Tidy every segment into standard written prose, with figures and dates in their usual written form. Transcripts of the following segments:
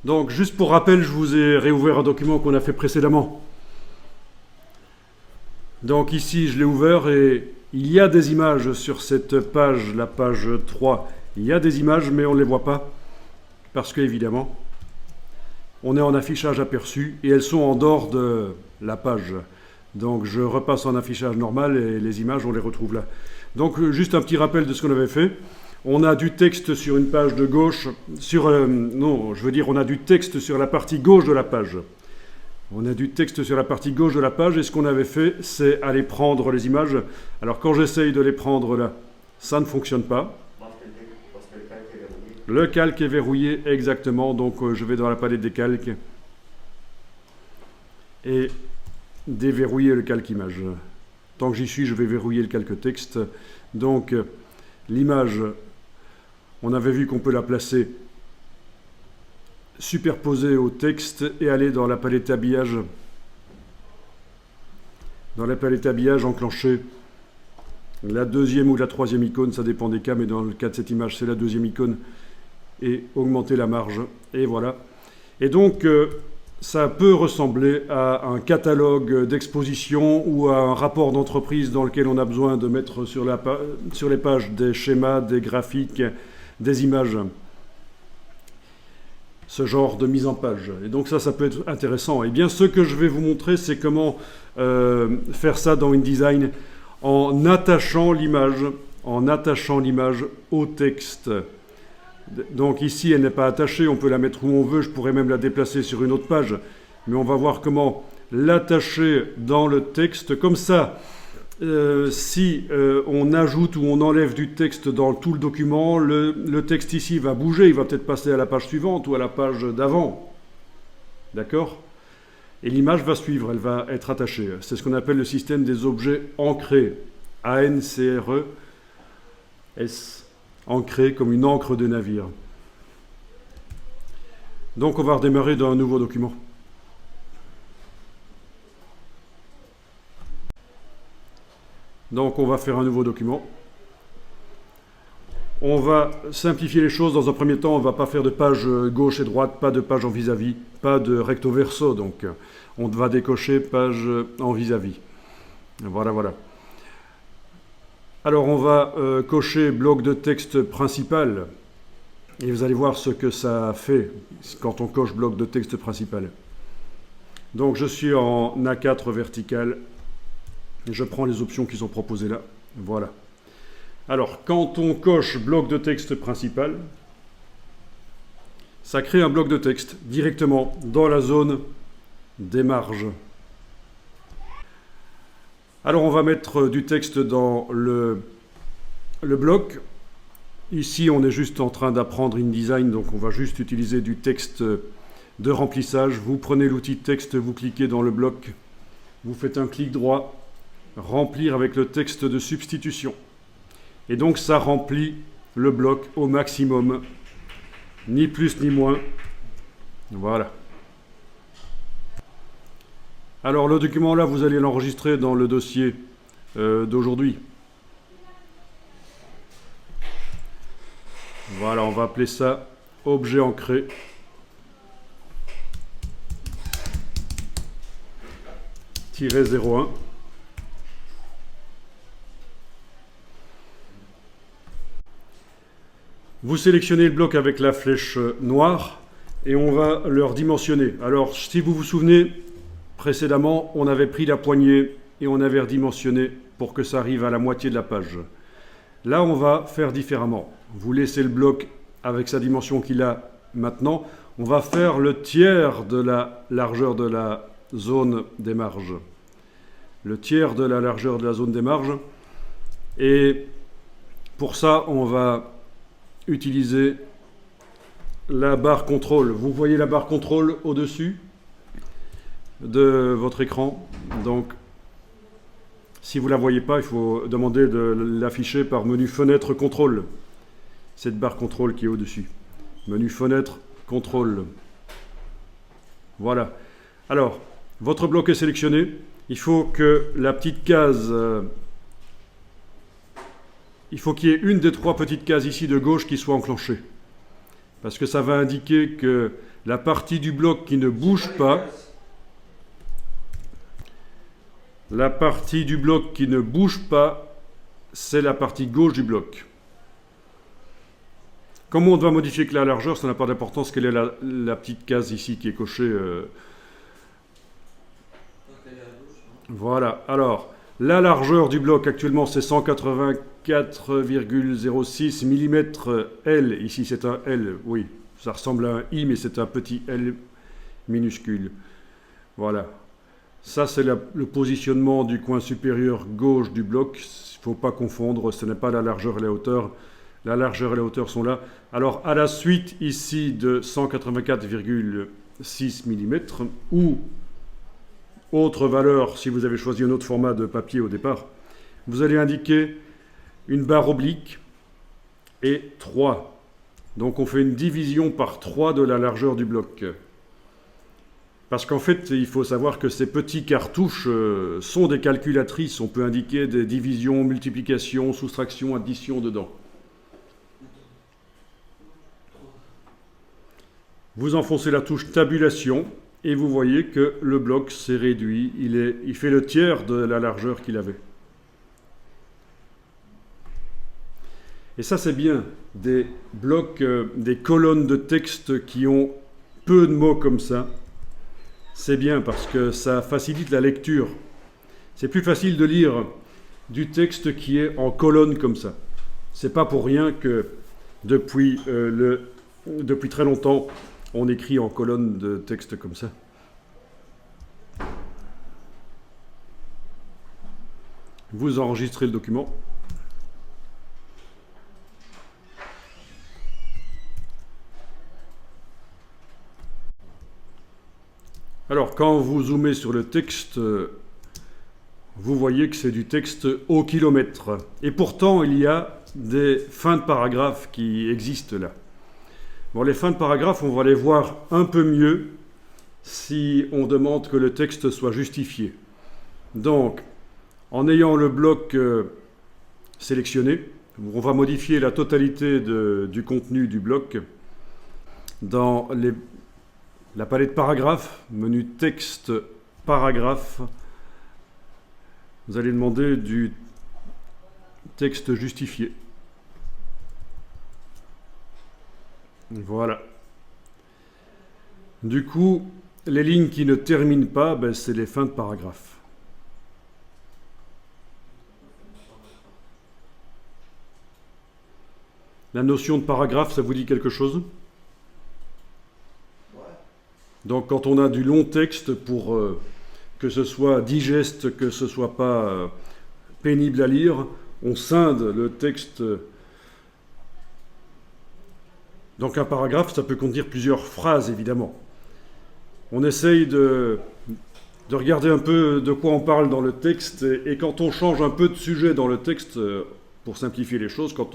Donc, juste pour rappel, je vous ai réouvert un document qu'on a fait précédemment. Donc ici, je l'ai ouvert et il y a des images sur cette page, la page 3. Il y a des images, mais on ne les voit pas. Parce qu'évidemment, on est en affichage aperçu et elles sont en dehors de la page. Donc je repasse en affichage normal et les images, on les retrouve là. Donc juste un petit rappel de ce qu'on avait fait. On a du texte sur une page de gauche, on a du texte sur la partie gauche de la page. On a du texte sur la partie gauche de la page et ce qu'on avait fait, c'est aller prendre les images. Alors quand j'essaye de les prendre là, ça ne fonctionne pas. Le calque est verrouillé, exactement. Donc je vais dans la palette des calques et déverrouiller le calque image. Tant que j'y suis, je vais verrouiller le calque texte. Donc l'image, on avait vu qu'on peut la placer superposée au texte et aller dans la palette habillage. Dans la palette habillage, enclencher la deuxième ou la troisième icône, ça dépend des cas, mais dans le cas de cette image, c'est la deuxième icône, et augmenter la marge, et voilà. Et donc, ça peut ressembler à un catalogue d'exposition ou à un rapport d'entreprise dans lequel on a besoin de mettre sur les pages des schémas, des graphiques, des images. Ce genre de mise en page. Et donc ça peut être intéressant. Et bien, ce que je vais vous montrer, c'est comment faire ça dans InDesign en attachant l'image au texte. Donc ici, elle n'est pas attachée, on peut la mettre où on veut, je pourrais même la déplacer sur une autre page. Mais on va voir comment l'attacher dans le texte. Comme ça, si on ajoute ou on enlève du texte dans tout le document, le texte ici va bouger, il va peut-être passer à la page suivante ou à la page d'avant. D'accord ? Et l'image va suivre, elle va être attachée. C'est ce qu'on appelle le système des objets ancrés. A-N-C-R-E-S. Ancré comme une ancre de navire. Donc on va redémarrer dans un nouveau document. Donc on va faire un nouveau document. On va simplifier les choses. Dans un premier temps, on ne va pas faire de page gauche et droite, pas de page en vis-à-vis, pas de recto verso. Donc on va décocher page en vis-à-vis. Voilà. Alors on va cocher bloc de texte principal. Et vous allez voir ce que ça fait quand on coche bloc de texte principal. Donc je suis en A4 vertical. Je prends les options qui sont proposées là. Voilà. Alors, quand on coche bloc de texte principal, ça crée un bloc de texte directement dans la zone des marges. Alors, on va mettre du texte dans le bloc. Ici, on est juste en train d'apprendre InDesign, donc on va juste utiliser du texte de remplissage. Vous prenez l'outil texte, vous cliquez dans le bloc, vous faites un clic droit, remplir avec le texte de substitution. Et donc ça remplit le bloc au maximum, ni plus ni moins. Voilà. Alors le document là, vous allez l'enregistrer dans le dossier d'aujourd'hui. Voilà, on va appeler ça objet ancré. -01. Vous sélectionnez le bloc avec la flèche noire et on va le redimensionner. Alors, si vous vous souvenez, précédemment, on avait pris la poignée et on avait redimensionné pour que ça arrive à la moitié de la page. Là, on va faire différemment. Vous laissez le bloc avec sa dimension qu'il a maintenant. On va faire le tiers de la largeur de la zone des marges. Le tiers de la largeur de la zone des marges. Et pour ça, on va utiliser la barre contrôle. Vous voyez la barre contrôle au-dessus de votre écran. Donc, si vous ne la voyez pas, il faut demander de l'afficher par menu fenêtre contrôle. Cette barre contrôle qui est au-dessus. Menu fenêtre contrôle. Voilà. Alors, votre bloc est sélectionné. Il faut que la petite case... il faut qu'il y ait une des trois petites cases ici de gauche qui soit enclenchée. Parce que ça va indiquer que La partie du bloc qui ne bouge pas, la partie du bloc qui ne bouge pas, c'est la partie gauche du bloc. Comment on doit modifier que la largeur, ça n'a pas d'importance. Quelle est la petite case ici qui est cochée Voilà. Alors, la largeur du bloc actuellement, c'est 184,06 mm L. Ici, c'est un L. Oui, ça ressemble à un I, mais c'est un petit L minuscule. Voilà. Ça, c'est le positionnement du coin supérieur gauche du bloc. Il ne faut pas confondre, ce n'est pas la largeur et la hauteur. La largeur et la hauteur sont là. Alors, à la suite ici de 184,6 mm, ou autre valeur, si vous avez choisi un autre format de papier au départ, vous allez indiquer une barre oblique et 3. Donc, on fait une division par 3 de la largeur du bloc. Parce qu'en fait, il faut savoir que ces petits cartouches sont des calculatrices. On peut indiquer des divisions, multiplications, soustractions, additions dedans. Vous enfoncez la touche tabulation et vous voyez que le bloc s'est réduit. Il fait le tiers de la largeur qu'il avait. Et ça, c'est bien. Des blocs, des colonnes de texte qui ont peu de mots comme ça. C'est bien parce que ça facilite la lecture. C'est plus facile de lire du texte qui est en colonne comme ça. C'est pas pour rien que depuis très longtemps, on écrit en colonne de texte comme ça. Vous enregistrez le document. Alors, quand vous zoomez sur le texte, vous voyez que c'est du texte au kilomètre. Et pourtant, il y a des fins de paragraphes qui existent là. Bon, les fins de paragraphes, on va les voir un peu mieux si on demande que le texte soit justifié. Donc, en ayant le bloc sélectionné, on va modifier la totalité du contenu du bloc. Dans la palette paragraphes, menu texte, paragraphe, vous allez demander du texte justifié. Voilà. Du coup, les lignes qui ne terminent pas, c'est les fins de paragraphe. La notion de paragraphe, ça vous dit quelque chose ? Donc quand on a du long texte, pour que ce soit digeste, que ce ne soit pas pénible à lire, on scinde le texte. Donc un paragraphe, ça peut contenir plusieurs phrases, évidemment. On essaye de regarder un peu de quoi on parle dans le texte, et quand on change un peu de sujet dans le texte, pour simplifier les choses, quand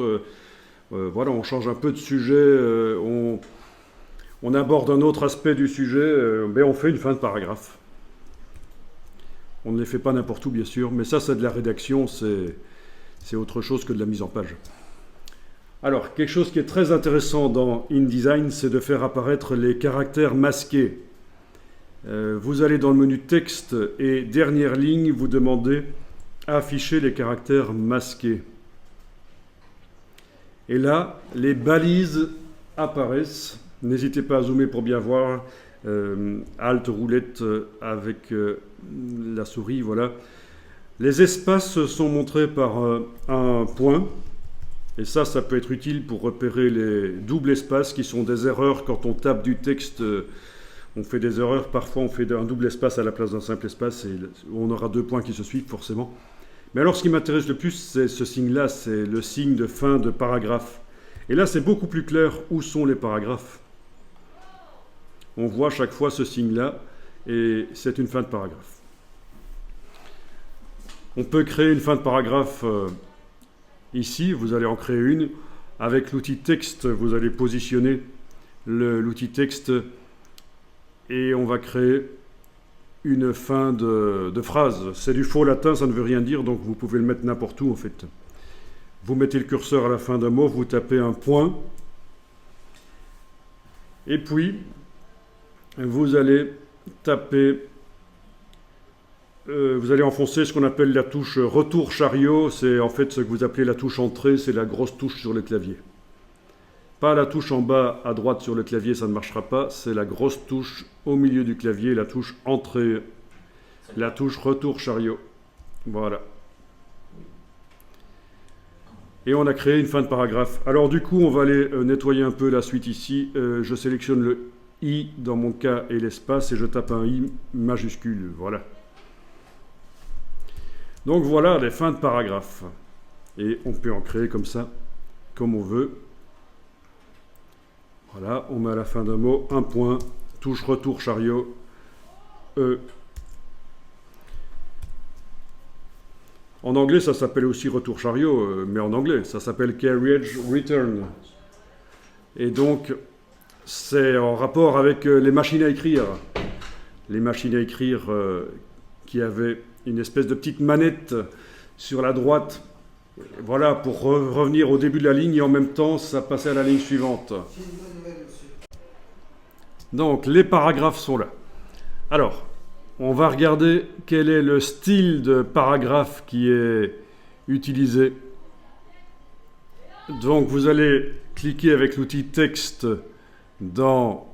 voilà, on change un peu de sujet, on aborde un autre aspect du sujet, on fait une fin de paragraphe. On ne les fait pas n'importe où, bien sûr, mais ça, c'est de la rédaction, c'est autre chose que de la mise en page. Alors, quelque chose qui est très intéressant dans InDesign, c'est de faire apparaître les caractères masqués. Vous allez dans le menu texte et dernière ligne, vous demandez afficher les caractères masqués. Et là, les balises apparaissent. N'hésitez pas à zoomer pour bien voir. Alt roulette avec la souris, voilà. Les espaces sont montrés par un point. Et ça peut être utile pour repérer les doubles espaces qui sont des erreurs quand on tape du texte. On fait des erreurs, parfois on fait un double espace à la place d'un simple espace et on aura deux points qui se suivent forcément. Mais alors ce qui m'intéresse le plus, c'est ce signe-là, c'est le signe de fin de paragraphe. Et là, c'est beaucoup plus clair où sont les paragraphes. On voit chaque fois ce signe-là et c'est une fin de paragraphe. On peut créer une fin de paragraphe ici, vous allez en créer une. Avec l'outil texte, vous allez positionner l'outil texte et on va créer une fin de phrase. C'est du faux latin, ça ne veut rien dire, donc vous pouvez le mettre n'importe où en fait. Vous mettez le curseur à la fin d'un mot, vous tapez un point, et puis vous allez taper, vous allez enfoncer ce qu'on appelle la touche retour chariot. C'est en fait ce que vous appelez la touche entrée, c'est la grosse touche sur le clavier. Pas la touche en bas à droite sur le clavier, ça ne marchera pas. C'est la grosse touche au milieu du clavier, la touche entrée, la touche retour chariot. Voilà. Et on a créé une fin de paragraphe. Alors du coup, on va aller nettoyer un peu la suite ici. Je sélectionne le I dans mon cas et l'espace et je tape un I majuscule. Voilà. Donc voilà les fins de paragraphe. Et on peut en créer comme ça, comme on veut. Voilà, on met à la fin d'un mot un point, touche retour chariot, E. En anglais, ça s'appelle aussi retour chariot, mais en anglais, ça s'appelle carriage return. Et donc, c'est en rapport avec les machines à écrire. Les machines à écrire qui avaient une espèce de petite manette sur la droite. Voilà, pour revenir au début de la ligne et en même temps, ça passait à la ligne suivante. Donc, les paragraphes sont là. Alors, on va regarder quel est le style de paragraphe qui est utilisé. Donc, vous allez cliquer avec l'outil texte dans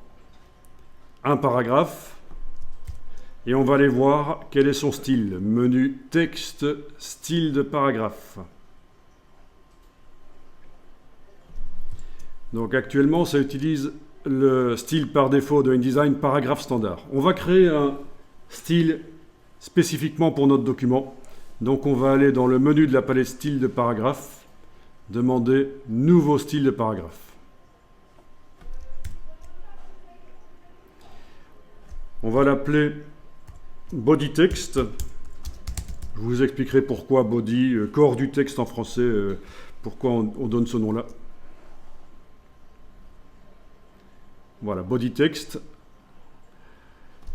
un paragraphe et on va aller voir quel est son style. Menu texte, style de paragraphe. Donc actuellement, ça utilise le style par défaut de InDesign paragraphe standard. On va créer un style spécifiquement pour notre document. Donc on va aller dans le menu de la palette style de paragraphe, demander nouveau style de paragraphe. On va l'appeler body text. Je vous expliquerai pourquoi body, corps du texte en français, pourquoi on donne ce nom-là. Voilà, body text.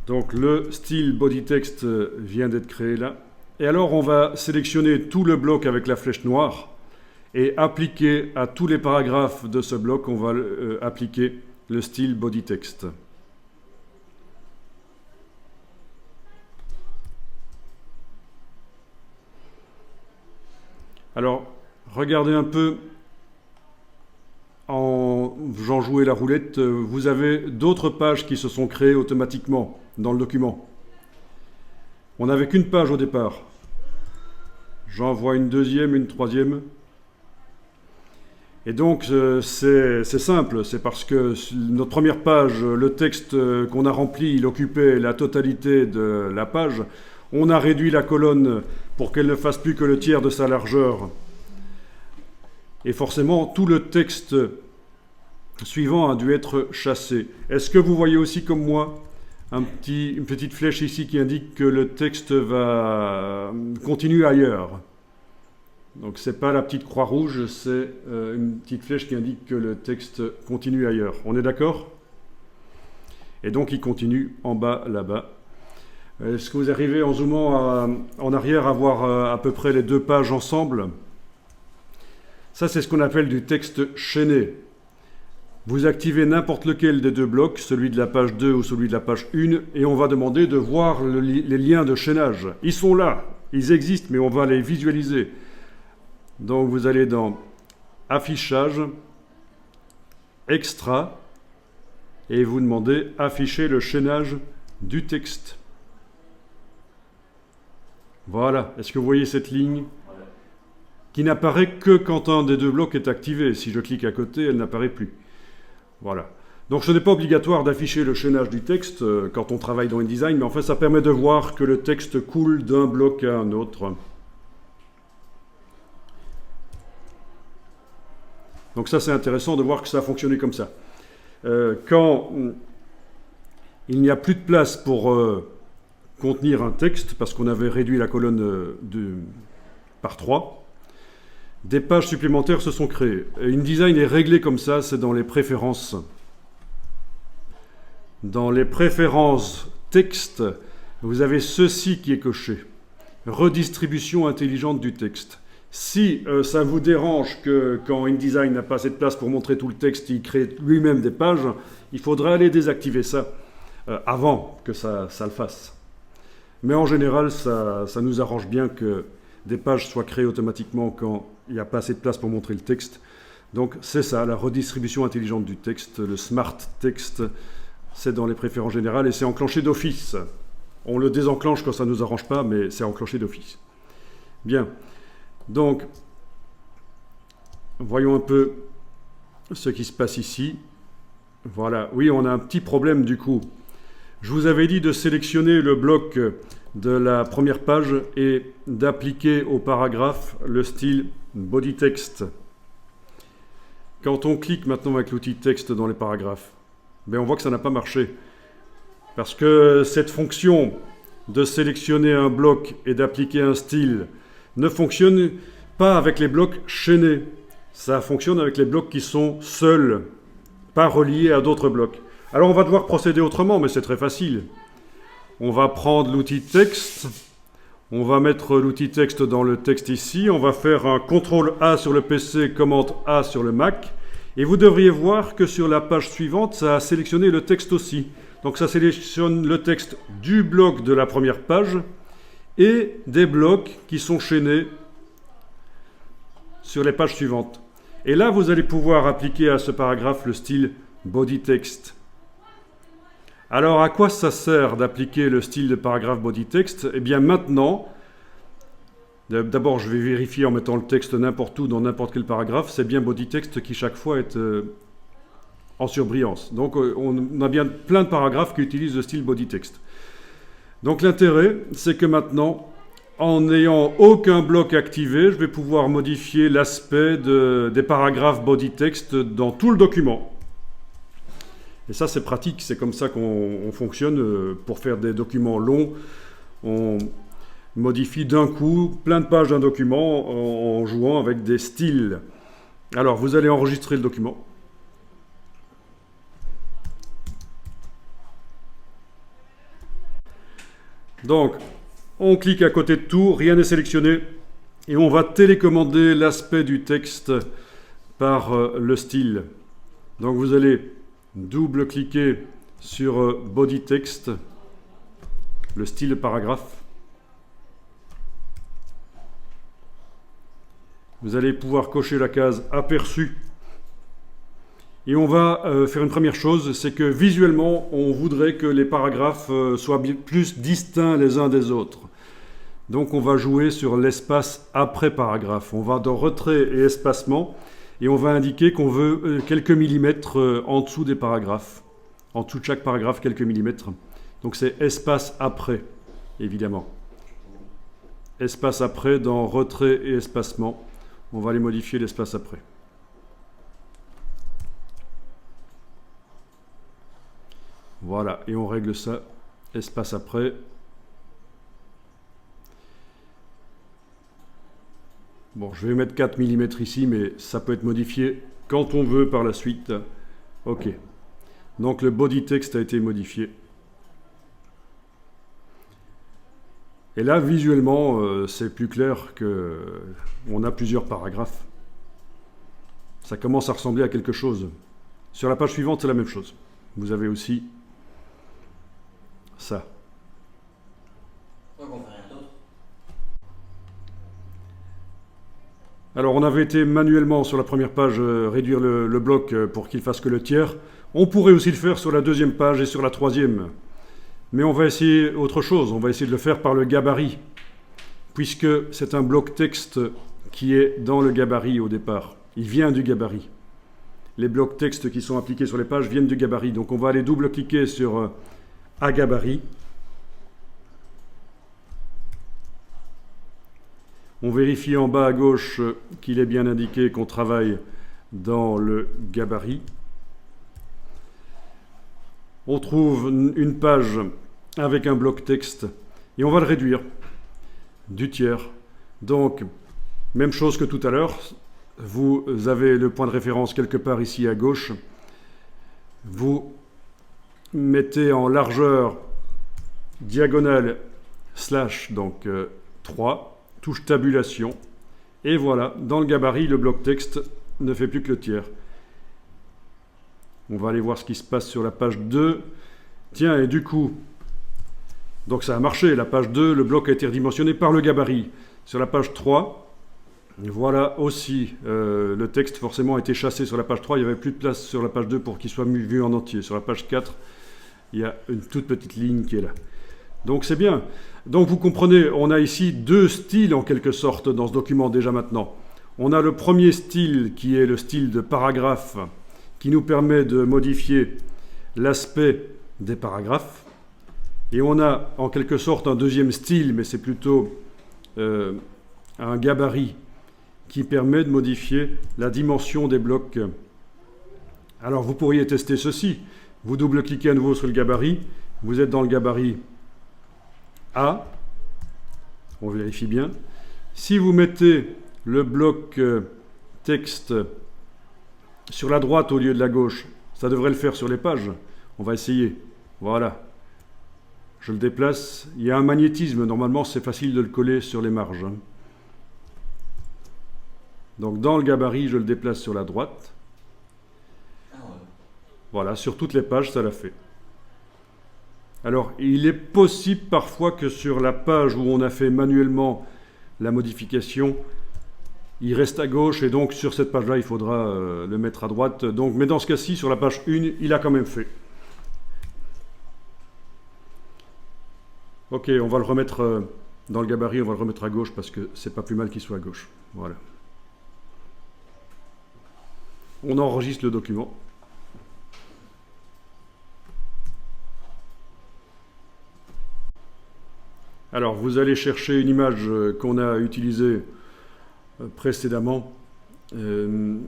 Donc le style body text vient d'être créé là. Et alors on va sélectionner tout le bloc avec la flèche noire et appliquer à tous les paragraphes de ce bloc, on va appliquer le style body text. Alors, regardez un peu, en faisant jouer la roulette, vous avez d'autres pages qui se sont créées automatiquement dans le document. On n'avait qu'une page au départ. J'en vois une deuxième, une troisième. Et donc, c'est simple, c'est parce que notre première page, le texte qu'on a rempli, il occupait la totalité de la page. On a réduit la colonne pour qu'elle ne fasse plus que le tiers de sa largeur. Et forcément, tout le texte suivant a dû être chassé. Est-ce que vous voyez aussi comme moi une petite flèche ici qui indique que le texte va continuer ailleurs? Donc ce n'est pas la petite croix rouge, c'est une petite flèche qui indique que le texte continue ailleurs. On est d'accord? Et donc il continue en bas là-bas. Est-ce que vous arrivez en zoomant en arrière à voir à peu près les deux pages ensemble? Ça, c'est ce qu'on appelle du texte chaîné. Vous activez n'importe lequel des deux blocs, celui de la page 2 ou celui de la page 1, et on va demander de voir les liens de chaînage. Ils sont là, ils existent, mais on va les visualiser. Donc vous allez dans Affichage, Extra, et vous demandez Afficher le chaînage du texte. Voilà, est-ce que vous voyez cette ligne qui n'apparaît que quand un des deux blocs est activé? Si je clique à côté, elle n'apparaît plus. Voilà. Donc ce n'est pas obligatoire d'afficher le chaînage du texte quand on travaille dans InDesign, mais en fait ça permet de voir que le texte coule d'un bloc à un autre. Donc ça c'est intéressant de voir que ça a fonctionné comme ça. Quand il n'y a plus de place pour contenir un texte, parce qu'on avait réduit la colonne par 3, des pages supplémentaires se sont créées. InDesign est réglé comme ça, c'est dans les préférences. Dans les préférences texte, vous avez ceci qui est coché. Redistribution intelligente du texte. Si ça vous dérange que quand InDesign n'a pas assez de place pour montrer tout le texte, il crée lui-même des pages, il faudra aller désactiver ça. avant que ça le fasse. Mais en général, ça nous arrange bien que des pages soient créées automatiquement quand il n'y a pas assez de place pour montrer le texte. Donc c'est ça, la redistribution intelligente du texte, le smart text, c'est dans les préférences générales et c'est enclenché d'office. On le désenclenche quand ça ne nous arrange pas, mais c'est enclenché d'office. Bien, donc voyons un peu ce qui se passe ici. Voilà, oui, on a un petit problème du coup. Je vous avais dit de sélectionner le bloc de la première page et d'appliquer au paragraphe le style body text. Quand on clique maintenant avec l'outil texte dans les paragraphes, on voit que ça n'a pas marché. Parce que cette fonction de sélectionner un bloc et d'appliquer un style ne fonctionne pas avec les blocs chaînés. Ça fonctionne avec les blocs qui sont seuls, pas reliés à d'autres blocs. Alors on va devoir procéder autrement, mais c'est très facile. On va prendre l'outil texte, on va mettre l'outil texte dans le texte ici, on va faire un CTRL-A sur le PC, Command-A sur le Mac, et vous devriez voir que sur la page suivante, ça a sélectionné le texte aussi. Donc ça sélectionne le texte du bloc de la première page et des blocs qui sont chaînés sur les pages suivantes. Et là, vous allez pouvoir appliquer à ce paragraphe le style body text. Alors, à quoi ça sert d'appliquer le style de paragraphe body text? Eh bien, maintenant, d'abord, je vais vérifier en mettant le texte n'importe où, dans n'importe quel paragraphe. C'est bien body text qui, chaque fois, est en surbrillance. Donc, on a bien plein de paragraphes qui utilisent le style body text. Donc, l'intérêt, c'est que maintenant, en n'ayant aucun bloc activé, je vais pouvoir modifier l'aspect des paragraphes body text dans tout le document. Et ça, c'est pratique, c'est comme ça qu'on fonctionne. Pour faire des documents longs, on modifie d'un coup plein de pages d'un document en jouant avec des styles. Alors, vous allez enregistrer le document. Donc, on clique à côté de tout, rien n'est sélectionné, et on va télécommander l'aspect du texte par le style. Donc, vous allez double-cliquer sur body text, le style paragraphe. Vous allez pouvoir cocher la case aperçu. Et on va faire une première chose, c'est que visuellement, on voudrait que les paragraphes soient plus distincts les uns des autres. Donc on va jouer sur l'espace après paragraphe. On va dans retrait et espacement. Et on va indiquer qu'on veut quelques millimètres en dessous des paragraphes. En dessous de chaque paragraphe, quelques millimètres. Donc c'est espace après, évidemment. Espace après dans retrait et espacement. On va aller modifier l'espace après. Voilà, et on règle ça. Espace après. Bon, je vais mettre 4 mm ici, mais ça peut être modifié quand on veut par la suite. OK. Donc le body text a été modifié. Et là, visuellement, c'est plus clair qu'on a plusieurs paragraphes. Ça commence à ressembler à quelque chose. Sur la page suivante, c'est la même chose. Vous avez aussi ça. Alors, on avait été manuellement sur la première page réduire le bloc pour qu'il fasse que le tiers. On pourrait aussi le faire sur la deuxième page et sur la troisième. Mais on va essayer autre chose. On va essayer de le faire par le gabarit, puisque c'est un bloc texte qui est dans le gabarit au départ. Il vient du gabarit. Les blocs texte qui sont appliqués sur les pages viennent du gabarit. Donc, on va aller double-cliquer sur à gabarit. On vérifie en bas à gauche qu'il est bien indiqué qu'on travaille dans le gabarit. On trouve une page avec un bloc texte et on va le réduire du tiers. Donc, même chose que tout à l'heure, vous avez le point de référence quelque part ici à gauche. Vous mettez en largeur diagonale slash, donc 3. Touche tabulation, et voilà, dans le gabarit, le bloc texte ne fait plus que le tiers. On va aller voir ce qui se passe sur la page 2. Tiens, et du coup, donc ça a marché, la page 2, le bloc a été redimensionné par le gabarit. Sur la page 3, voilà aussi, le texte forcément a été chassé sur la page 3, il n'y avait plus de place sur la page 2 pour qu'il soit vu en entier. Sur la page 4, il y a une toute petite ligne qui est là. Donc c'est bien. Donc vous comprenez, on a ici deux styles en quelque sorte dans ce document déjà maintenant. On a le premier style qui est le style de paragraphe qui nous permet de modifier l'aspect des paragraphes. Et on a en quelque sorte un deuxième style, mais c'est plutôt un gabarit qui permet de modifier la dimension des blocs. Alors vous pourriez tester ceci. Vous double-cliquez à nouveau sur le gabarit. Vous êtes dans le gabarit A. On vérifie bien. Si vous mettez le bloc texte sur la droite au lieu de la gauche, ça devrait le faire sur les pages. On va essayer. Voilà. Je le déplace. Il y a un magnétisme. Normalement, c'est facile de le coller sur les marges. Donc, dans le gabarit, je le déplace sur la droite. Voilà, sur toutes les pages, ça l'a fait. Alors, il est possible parfois que sur la page où on a fait manuellement la modification, il reste à gauche et donc sur cette page-là, il faudra le mettre à droite. Donc, mais dans ce cas-ci, sur la page 1, il a quand même fait. Ok, on va le remettre dans le gabarit, on va le remettre à gauche parce que c'est pas plus mal qu'il soit à gauche. Voilà. On enregistre le document. Alors, vous allez chercher une image qu'on a utilisée précédemment, ou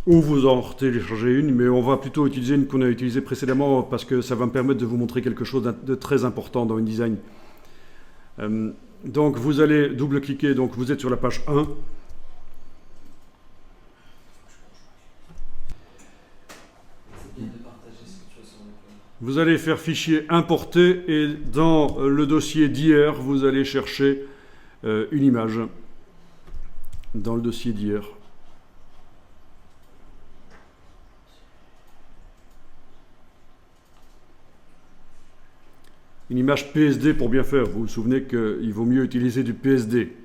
vous en téléchargez une, mais on va plutôt utiliser une qu'on a utilisée précédemment parce que ça va me permettre de vous montrer quelque chose de très important dans InDesign. Donc, vous allez double-cliquer, donc vous êtes sur la page 1. Vous allez faire fichier importer et dans le dossier d'hier, vous allez chercher une image dans le dossier d'hier. Une image PSD pour bien faire. Vous vous souvenez qu'il vaut mieux utiliser du PSD.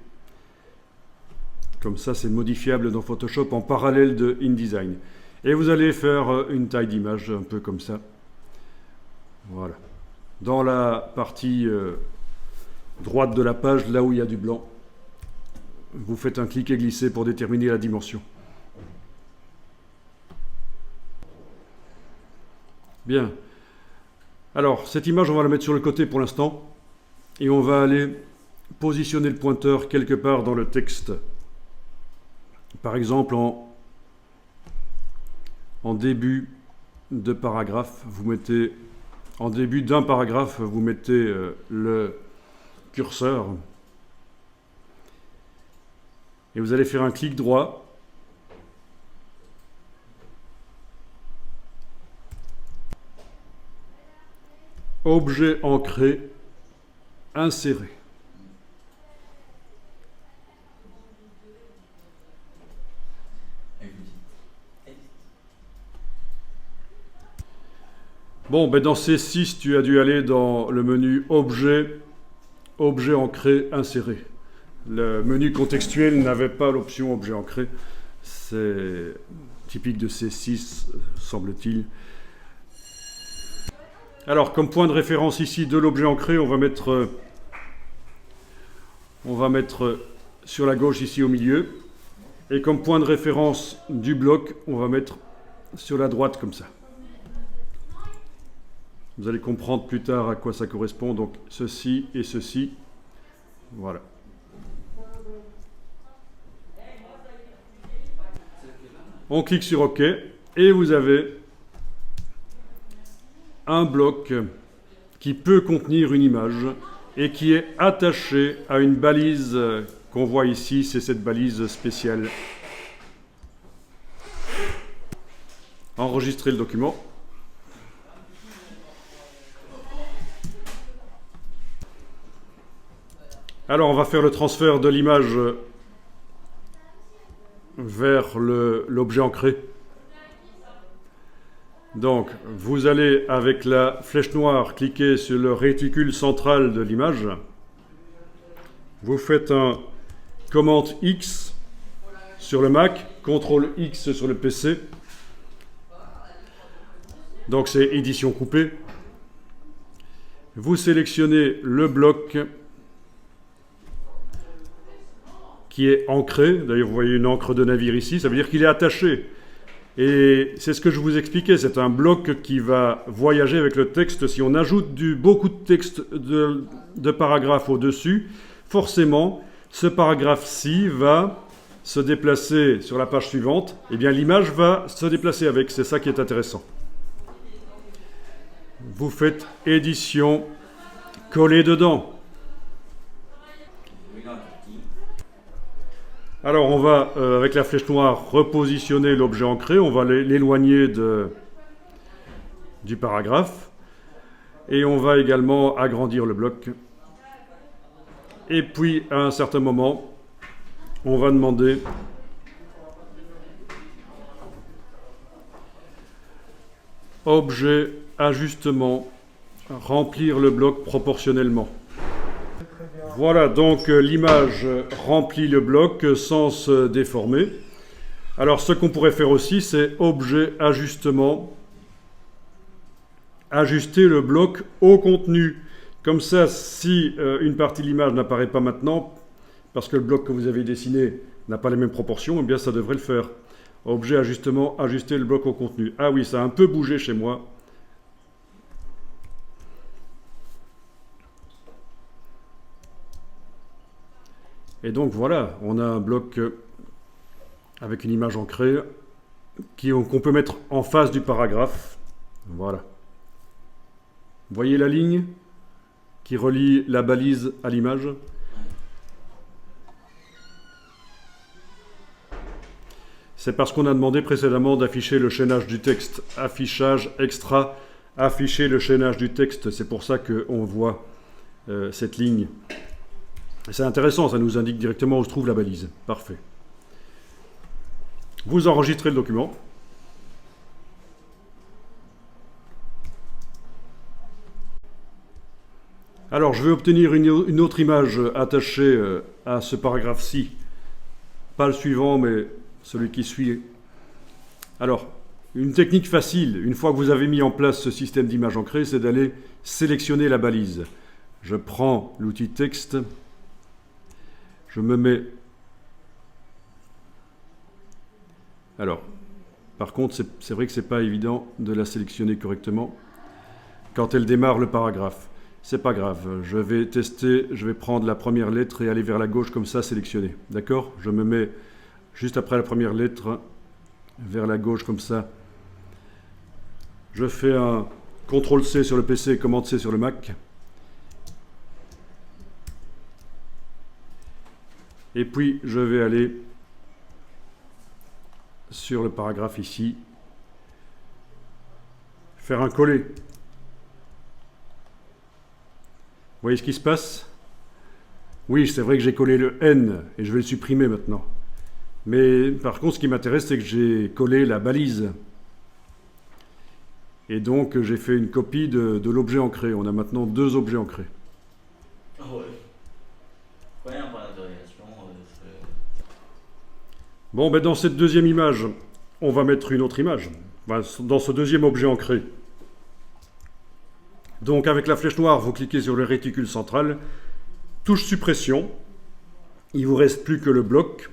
Comme ça, c'est modifiable dans Photoshop en parallèle de InDesign. Et vous allez faire une taille d'image un peu comme ça. Voilà. Dans la partie droite de la page, là où il y a du blanc, vous faites un clic et glisser pour déterminer la dimension. Bien. Alors, cette image, on va la mettre sur le côté pour l'instant. Et on va aller positionner le pointeur quelque part dans le texte. Par exemple, en début de paragraphe, vous mettez... En début d'un paragraphe, vous mettez le curseur et vous allez faire un clic droit. Objet ancré, insérer. Bon, ben dans C6, tu as dû aller dans le menu Objet, Objet ancré, insérer. Le menu contextuel n'avait pas l'option Objet ancré. C'est typique de C6, semble-t-il. Alors, comme point de référence ici de l'objet ancré, on va mettre sur la gauche ici au milieu. Et comme point de référence du bloc, on va mettre sur la droite comme ça. Vous allez comprendre plus tard à quoi ça correspond. Donc, ceci et ceci. Voilà. On clique sur OK et vous avez un bloc qui peut contenir une image et qui est attaché à une balise qu'on voit ici. C'est cette balise spéciale. Enregistrer le document. Alors, on va faire le transfert de l'image vers l'objet ancré. Donc, vous allez, avec la flèche noire, cliquer sur le réticule central de l'image. Vous faites un commande X sur le Mac, CTRL X sur le PC. Donc, c'est édition coupée. Vous sélectionnez le bloc qui est ancré. D'ailleurs, vous voyez une encre de navire ici. Ça veut dire qu'il est attaché. Et c'est ce que je vous expliquais. C'est un bloc qui va voyager avec le texte. Si on ajoute beaucoup de texte de paragraphes au-dessus, forcément, ce paragraphe-ci va se déplacer sur la page suivante. Et bien, l'image va se déplacer avec. C'est ça qui est intéressant. Vous faites édition, coller dedans. Alors on va, avec la flèche noire, repositionner l'objet ancré. On va l'éloigner du paragraphe. Et on va également agrandir le bloc. Et puis, à un certain moment, on va demander objet, ajustement, remplir le bloc proportionnellement. Voilà, donc l'image remplit le bloc sans se déformer. Alors ce qu'on pourrait faire aussi, c'est objet, ajustement, ajuster le bloc au contenu. Comme ça, si une partie de l'image n'apparaît pas maintenant, parce que le bloc que vous avez dessiné n'a pas les mêmes proportions, eh bien ça devrait le faire. Objet, ajustement, ajuster le bloc au contenu. Ah oui, ça a un peu bougé chez moi. Et donc voilà, on a un bloc avec une image ancrée qu'on peut mettre en face du paragraphe. Voilà. Vous voyez la ligne qui relie la balise à l'image? C'est parce qu'on a demandé précédemment d'afficher le chaînage du texte. Affichage, extra, afficher le chaînage du texte. C'est pour ça qu'on voit cette ligne. C'est intéressant, ça nous indique directement où se trouve la balise. Parfait. Vous enregistrez le document. Alors, je vais obtenir une autre image attachée à ce paragraphe-ci. Pas le suivant, mais celui qui suit. Alors, une technique facile, une fois que vous avez mis en place ce système d'image ancrée, c'est d'aller sélectionner la balise. Je prends l'outil texte. Je me mets... Alors, par contre, c'est vrai que ce n'est pas évident de la sélectionner correctement quand elle démarre le paragraphe. C'est pas grave, je vais tester, je vais prendre la première lettre et aller vers la gauche comme ça, sélectionner. D'accord? Je me mets juste après la première lettre, vers la gauche comme ça. Je fais un CTRL-C sur le PC et Commande-C sur le Mac. Et puis, je vais aller sur le paragraphe ici, faire un coller. Vous voyez ce qui se passe? Oui, c'est vrai que j'ai collé le N et je vais le supprimer maintenant. Mais par contre, ce qui m'intéresse, c'est que j'ai collé la balise. Et donc, j'ai fait une copie de l'objet ancré. On a maintenant deux objets ancrés. Ah ouais. Ouais, un point d'interrogation. Bon, ben dans cette deuxième image, on va mettre une autre image. Dans ce deuxième objet ancré. Donc, avec la flèche noire, vous cliquez sur le réticule central. Touche suppression. Il ne vous reste plus que le bloc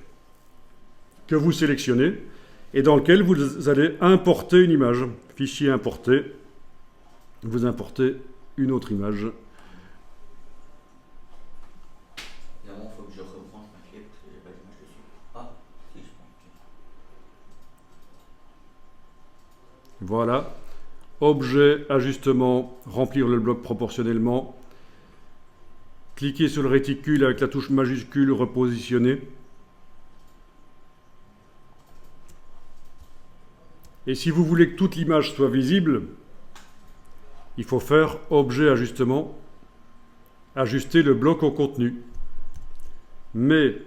que vous sélectionnez et dans lequel vous allez importer une image. Fichier importé. Vous importez une autre image. Évidemment, il faut que je rebranche ma clé parce que j'ai pas d'image dessus. Ah, si, je pense. Voilà. Objet, ajustement, remplir le bloc proportionnellement. Cliquez sur le réticule avec la touche majuscule, repositionner. Et si vous voulez que toute l'image soit visible, il faut faire objet, ajustement, ajuster le bloc au contenu. Mais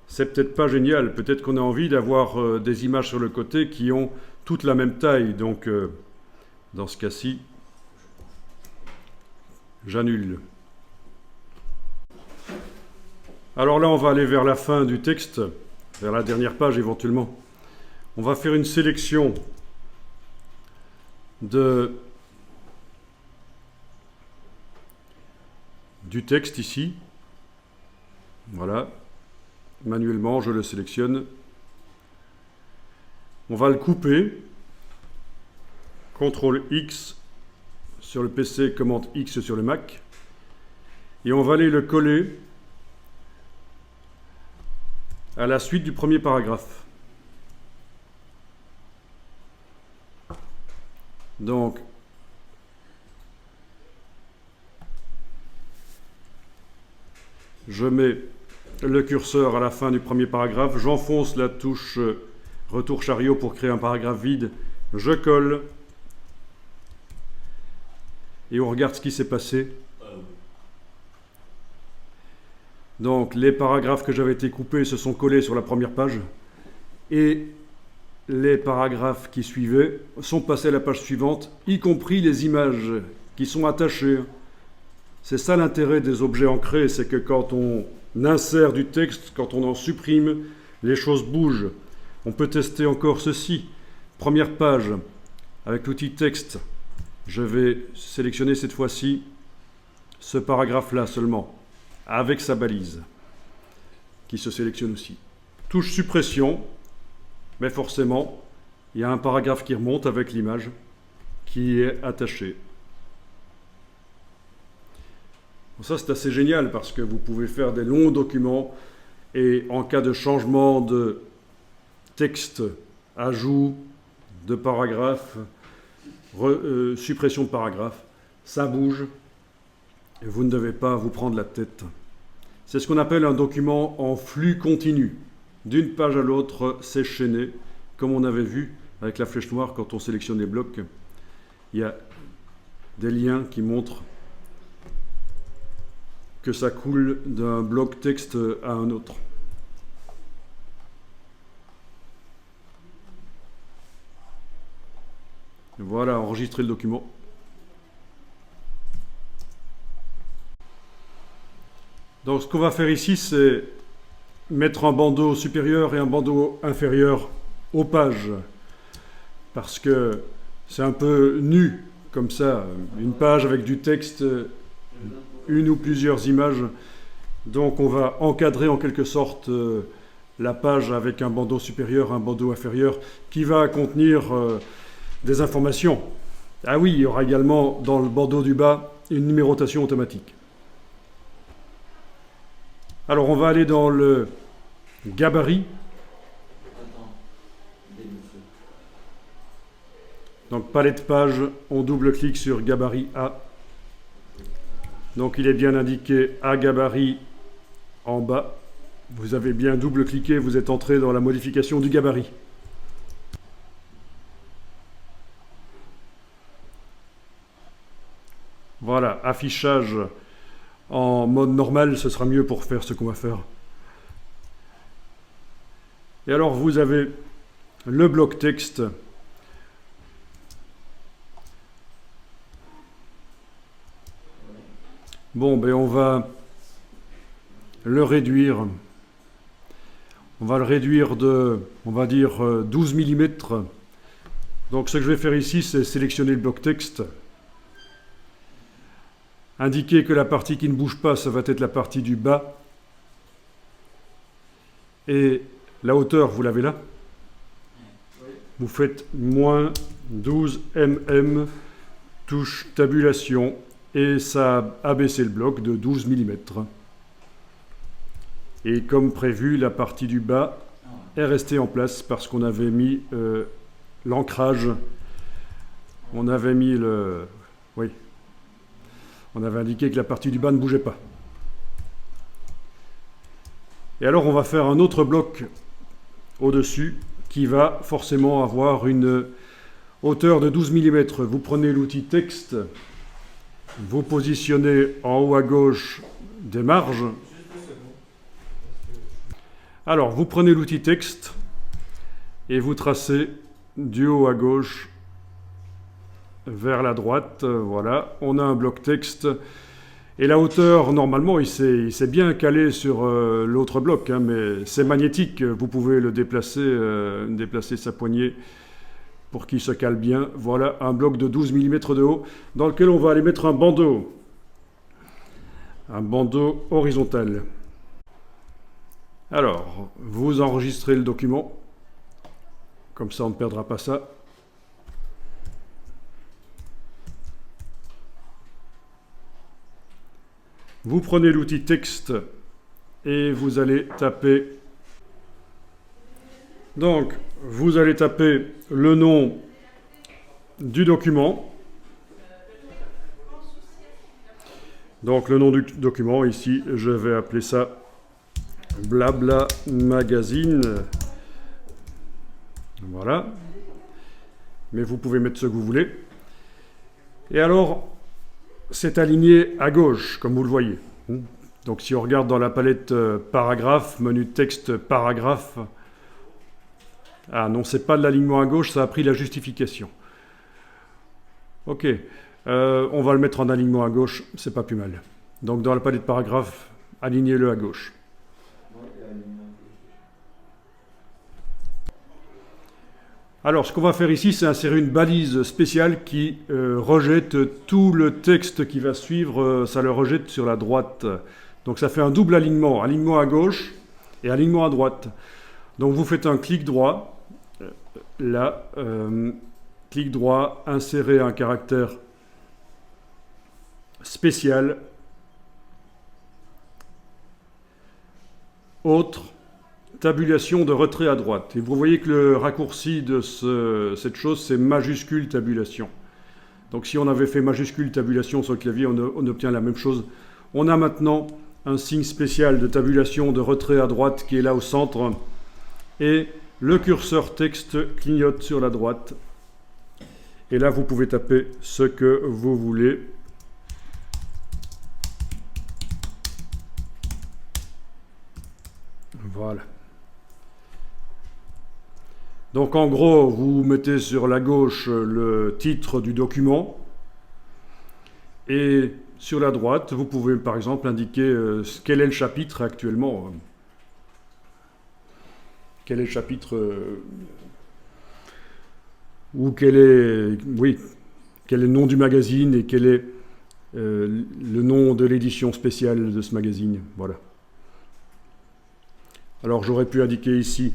c'est peut-être pas génial. Peut-être qu'on a envie d'avoir des images sur le côté qui ont toutes la même taille. Donc Dans ce cas-ci, j'annule. Alors là, on va aller vers la fin du texte, vers la dernière page éventuellement. On va faire une sélection du texte ici. Voilà. Manuellement, je le sélectionne. On va le couper. CTRL X sur le PC, commande X sur le Mac. Et on va aller le coller à la suite du premier paragraphe. Donc, je mets le curseur à la fin du premier paragraphe, j'enfonce la touche retour chariot pour créer un paragraphe vide, je colle et on regarde ce qui s'est passé. Donc les paragraphes que j'avais été coupés se sont collés sur la première page et les paragraphes qui suivaient sont passés à la page suivante, y compris les images qui sont attachées. C'est ça l'intérêt des objets ancrés, c'est que quand on insère du texte, quand on en supprime, les choses bougent. On peut tester encore ceci. Première page, avec l'outil texte, je vais sélectionner cette fois-ci ce paragraphe-là seulement, avec sa balise, qui se sélectionne aussi. Touche suppression, mais forcément, il y a un paragraphe qui remonte avec l'image qui est attachée. Ça, c'est assez génial parce que vous pouvez faire des longs documents et en cas de changement de texte, ajout de paragraphe, suppression de paragraphe, ça bouge et vous ne devez pas vous prendre la tête. C'est ce qu'on appelle un document en flux continu. D'une page à l'autre, c'est chaîné, comme on avait vu avec la flèche noire quand on sélectionne les blocs. Il y a des liens qui montrent que ça coule d'un bloc texte à un autre. Voilà, enregistrer le document. Donc ce qu'on va faire ici, c'est mettre un bandeau supérieur et un bandeau inférieur aux pages. Parce que c'est un peu nu, comme ça, une page avec du texte, une ou plusieurs images. Donc on va encadrer en quelque sorte la page avec un bandeau supérieur, un bandeau inférieur, qui va contenir des informations. Ah oui, il y aura également dans le bandeau du bas une numérotation automatique. Alors on va aller dans le gabarit. Donc palette page, on double-clique sur gabarit A. Donc il est bien indiqué A gabarit en bas. Vous avez bien double-cliqué, vous êtes entré dans la modification du gabarit. Voilà, affichage en mode normal, ce sera mieux pour faire ce qu'on va faire. Et alors vous avez le bloc texte. Bon, ben on va le réduire. On va le réduire de, on va dire, 12 mm. Donc ce que je vais faire ici, c'est sélectionner le bloc texte. Indiquer que la partie qui ne bouge pas, ça va être la partie du bas. Et la hauteur, vous l'avez là. Vous faites moins 12 mm, touche tabulation, et ça a abaissé le bloc de 12 mm. Et comme prévu, la partie du bas est restée en place parce qu'on avait mis l'ancrage. On avait mis le... Oui. On avait indiqué que la partie du bas ne bougeait pas. Et alors on va faire un autre bloc au-dessus qui va forcément avoir une hauteur de 12 mm. Vous prenez l'outil texte, vous positionnez en haut à gauche des marges. Alors vous prenez l'outil texte et vous tracez du haut à gauche vers la droite, voilà, on a un bloc texte. Et la hauteur, normalement, il s'est bien calé sur l'autre bloc, hein, mais c'est magnétique, vous pouvez le déplacer, déplacer sa poignée pour qu'il se cale bien. Voilà un bloc de 12 mm de haut, dans lequel on va aller mettre un bandeau horizontal. Alors, vous enregistrez le document, comme ça on ne perdra pas ça. Vous prenez l'outil texte et vous allez taper. Donc, vous allez taper le nom du document. Donc, le nom du document, ici, je vais appeler ça Blabla Magazine. Voilà. Mais vous pouvez mettre ce que vous voulez. Et alors, c'est aligné à gauche, comme vous le voyez. Donc si on regarde dans la palette paragraphe, menu texte paragraphe, ah non, c'est pas de l'alignement à gauche, ça a pris la justification. Ok, on va le mettre en alignement à gauche, c'est pas plus mal. Donc dans la palette paragraphe, alignez-le à gauche. Alors, ce qu'on va faire ici, c'est insérer une balise spéciale qui rejette tout le texte qui va suivre, ça le rejette sur la droite. Donc, ça fait un double alignement, alignement à gauche et alignement à droite. Donc, vous faites un clic droit, là, clic droit, insérer un caractère spécial, autre, tabulation de retrait à droite. Et vous voyez que le raccourci de cette chose, c'est majuscule tabulation. Donc si on avait fait majuscule tabulation sur le clavier, on obtient la même chose. On a maintenant un signe spécial de tabulation de retrait à droite qui est là au centre. Et le curseur texte clignote sur la droite. Et là, vous pouvez taper ce que vous voulez. Voilà. Donc en gros, vous mettez sur la gauche le titre du document et sur la droite, vous pouvez par exemple indiquer quel est le chapitre actuellement. Quel est le chapitre ou quel est le nom du magazine et quel est le nom de l'édition spéciale de ce magazine. Voilà. Alors j'aurais pu indiquer ici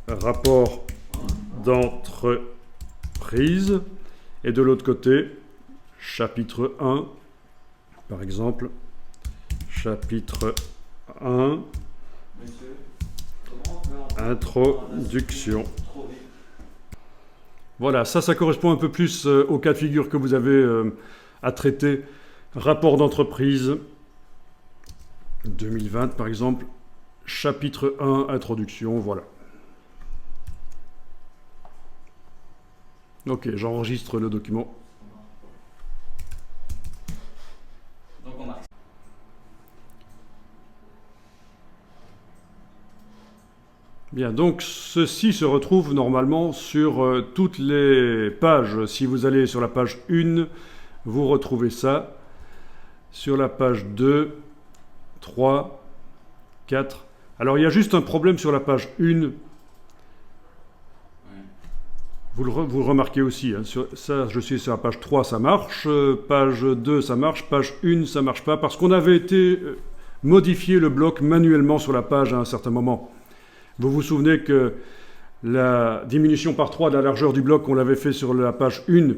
rapport d'entreprise et de l'autre côté chapitre 1 par exemple chapitre 1 introduction. Voilà, ça correspond un peu plus au cas de figure que vous avez à traiter. Rapport d'entreprise 2020 par exemple, chapitre 1 introduction, voilà. Ok, j'enregistre le document. Donc on marque. Bien, donc ceci se retrouve normalement sur toutes les pages. Si vous allez sur la page 1, vous retrouvez ça. Sur la page 2, 3, 4. Alors il y a juste un problème sur la page 1. Vous le remarquez aussi, hein, ça, je suis sur la page 3, ça marche, page 2, ça marche, page 1, ça marche pas, parce qu'on avait été modifier le bloc manuellement sur la page à un certain moment. Vous vous souvenez que la diminution par 3 de la largeur du bloc, on l'avait fait sur la page 1,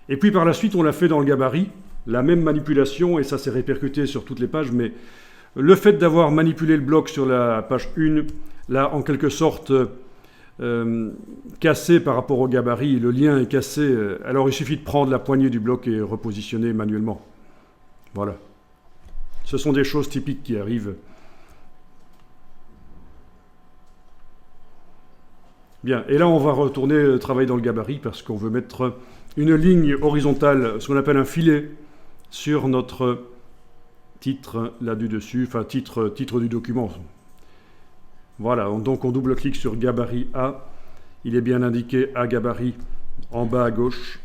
et puis par la suite, on l'a fait dans le gabarit, la même manipulation, et ça s'est répercuté sur toutes les pages, mais le fait d'avoir manipulé le bloc sur la page 1, là, en quelque sorte, cassé par rapport au gabarit, le lien est cassé, alors il suffit de prendre la poignée du bloc et repositionner manuellement. Voilà. Ce sont des choses typiques qui arrivent. Bien, et là on va retourner travailler dans le gabarit parce qu'on veut mettre une ligne horizontale, ce qu'on appelle un filet, sur notre titre là du dessus, enfin titre du document. Voilà, donc on double-clique sur gabarit A. Il est bien indiqué à gabarit en bas à gauche.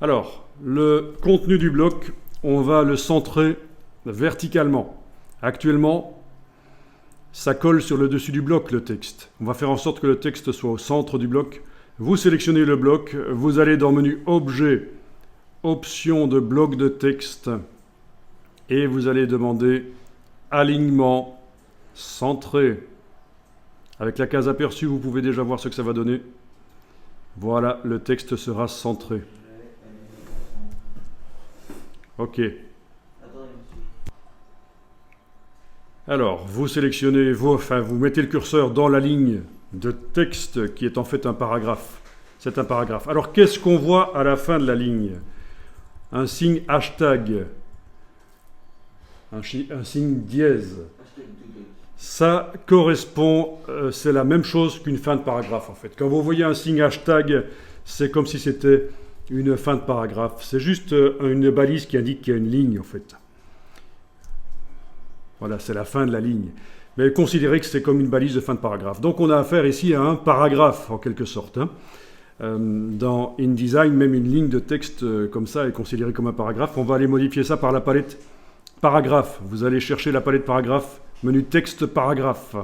Alors, le contenu du bloc, on va le centrer verticalement. Actuellement, ça colle sur le dessus du bloc, le texte. On va faire en sorte que le texte soit au centre du bloc. Vous sélectionnez le bloc, vous allez dans le menu Objet, Option de bloc de texte, et vous allez demander Alignement centré. Avec la case aperçue, vous pouvez déjà voir ce que ça va donner. Voilà, le texte sera centré. OK. Alors, vous sélectionnez, vous mettez le curseur dans la ligne de texte qui est en fait un paragraphe. C'est un paragraphe. Alors, qu'est-ce qu'on voit à la fin de la ligne? Un signe hashtag, un signe dièse. Ça correspond, c'est la même chose qu'une fin de paragraphe en fait. Quand vous voyez un signe hashtag, c'est comme si c'était une fin de paragraphe. C'est juste une balise qui indique qu'il y a une ligne en fait. Voilà, c'est la fin de la ligne. Mais considérez que c'est comme une balise de fin de paragraphe. Donc on a affaire ici à un paragraphe en quelque sorte. Dans InDesign, même une ligne de texte comme ça est considérée comme un paragraphe. On va aller modifier ça par la palette paragraphe. Vous allez chercher la palette paragraphe, menu texte paragraphe.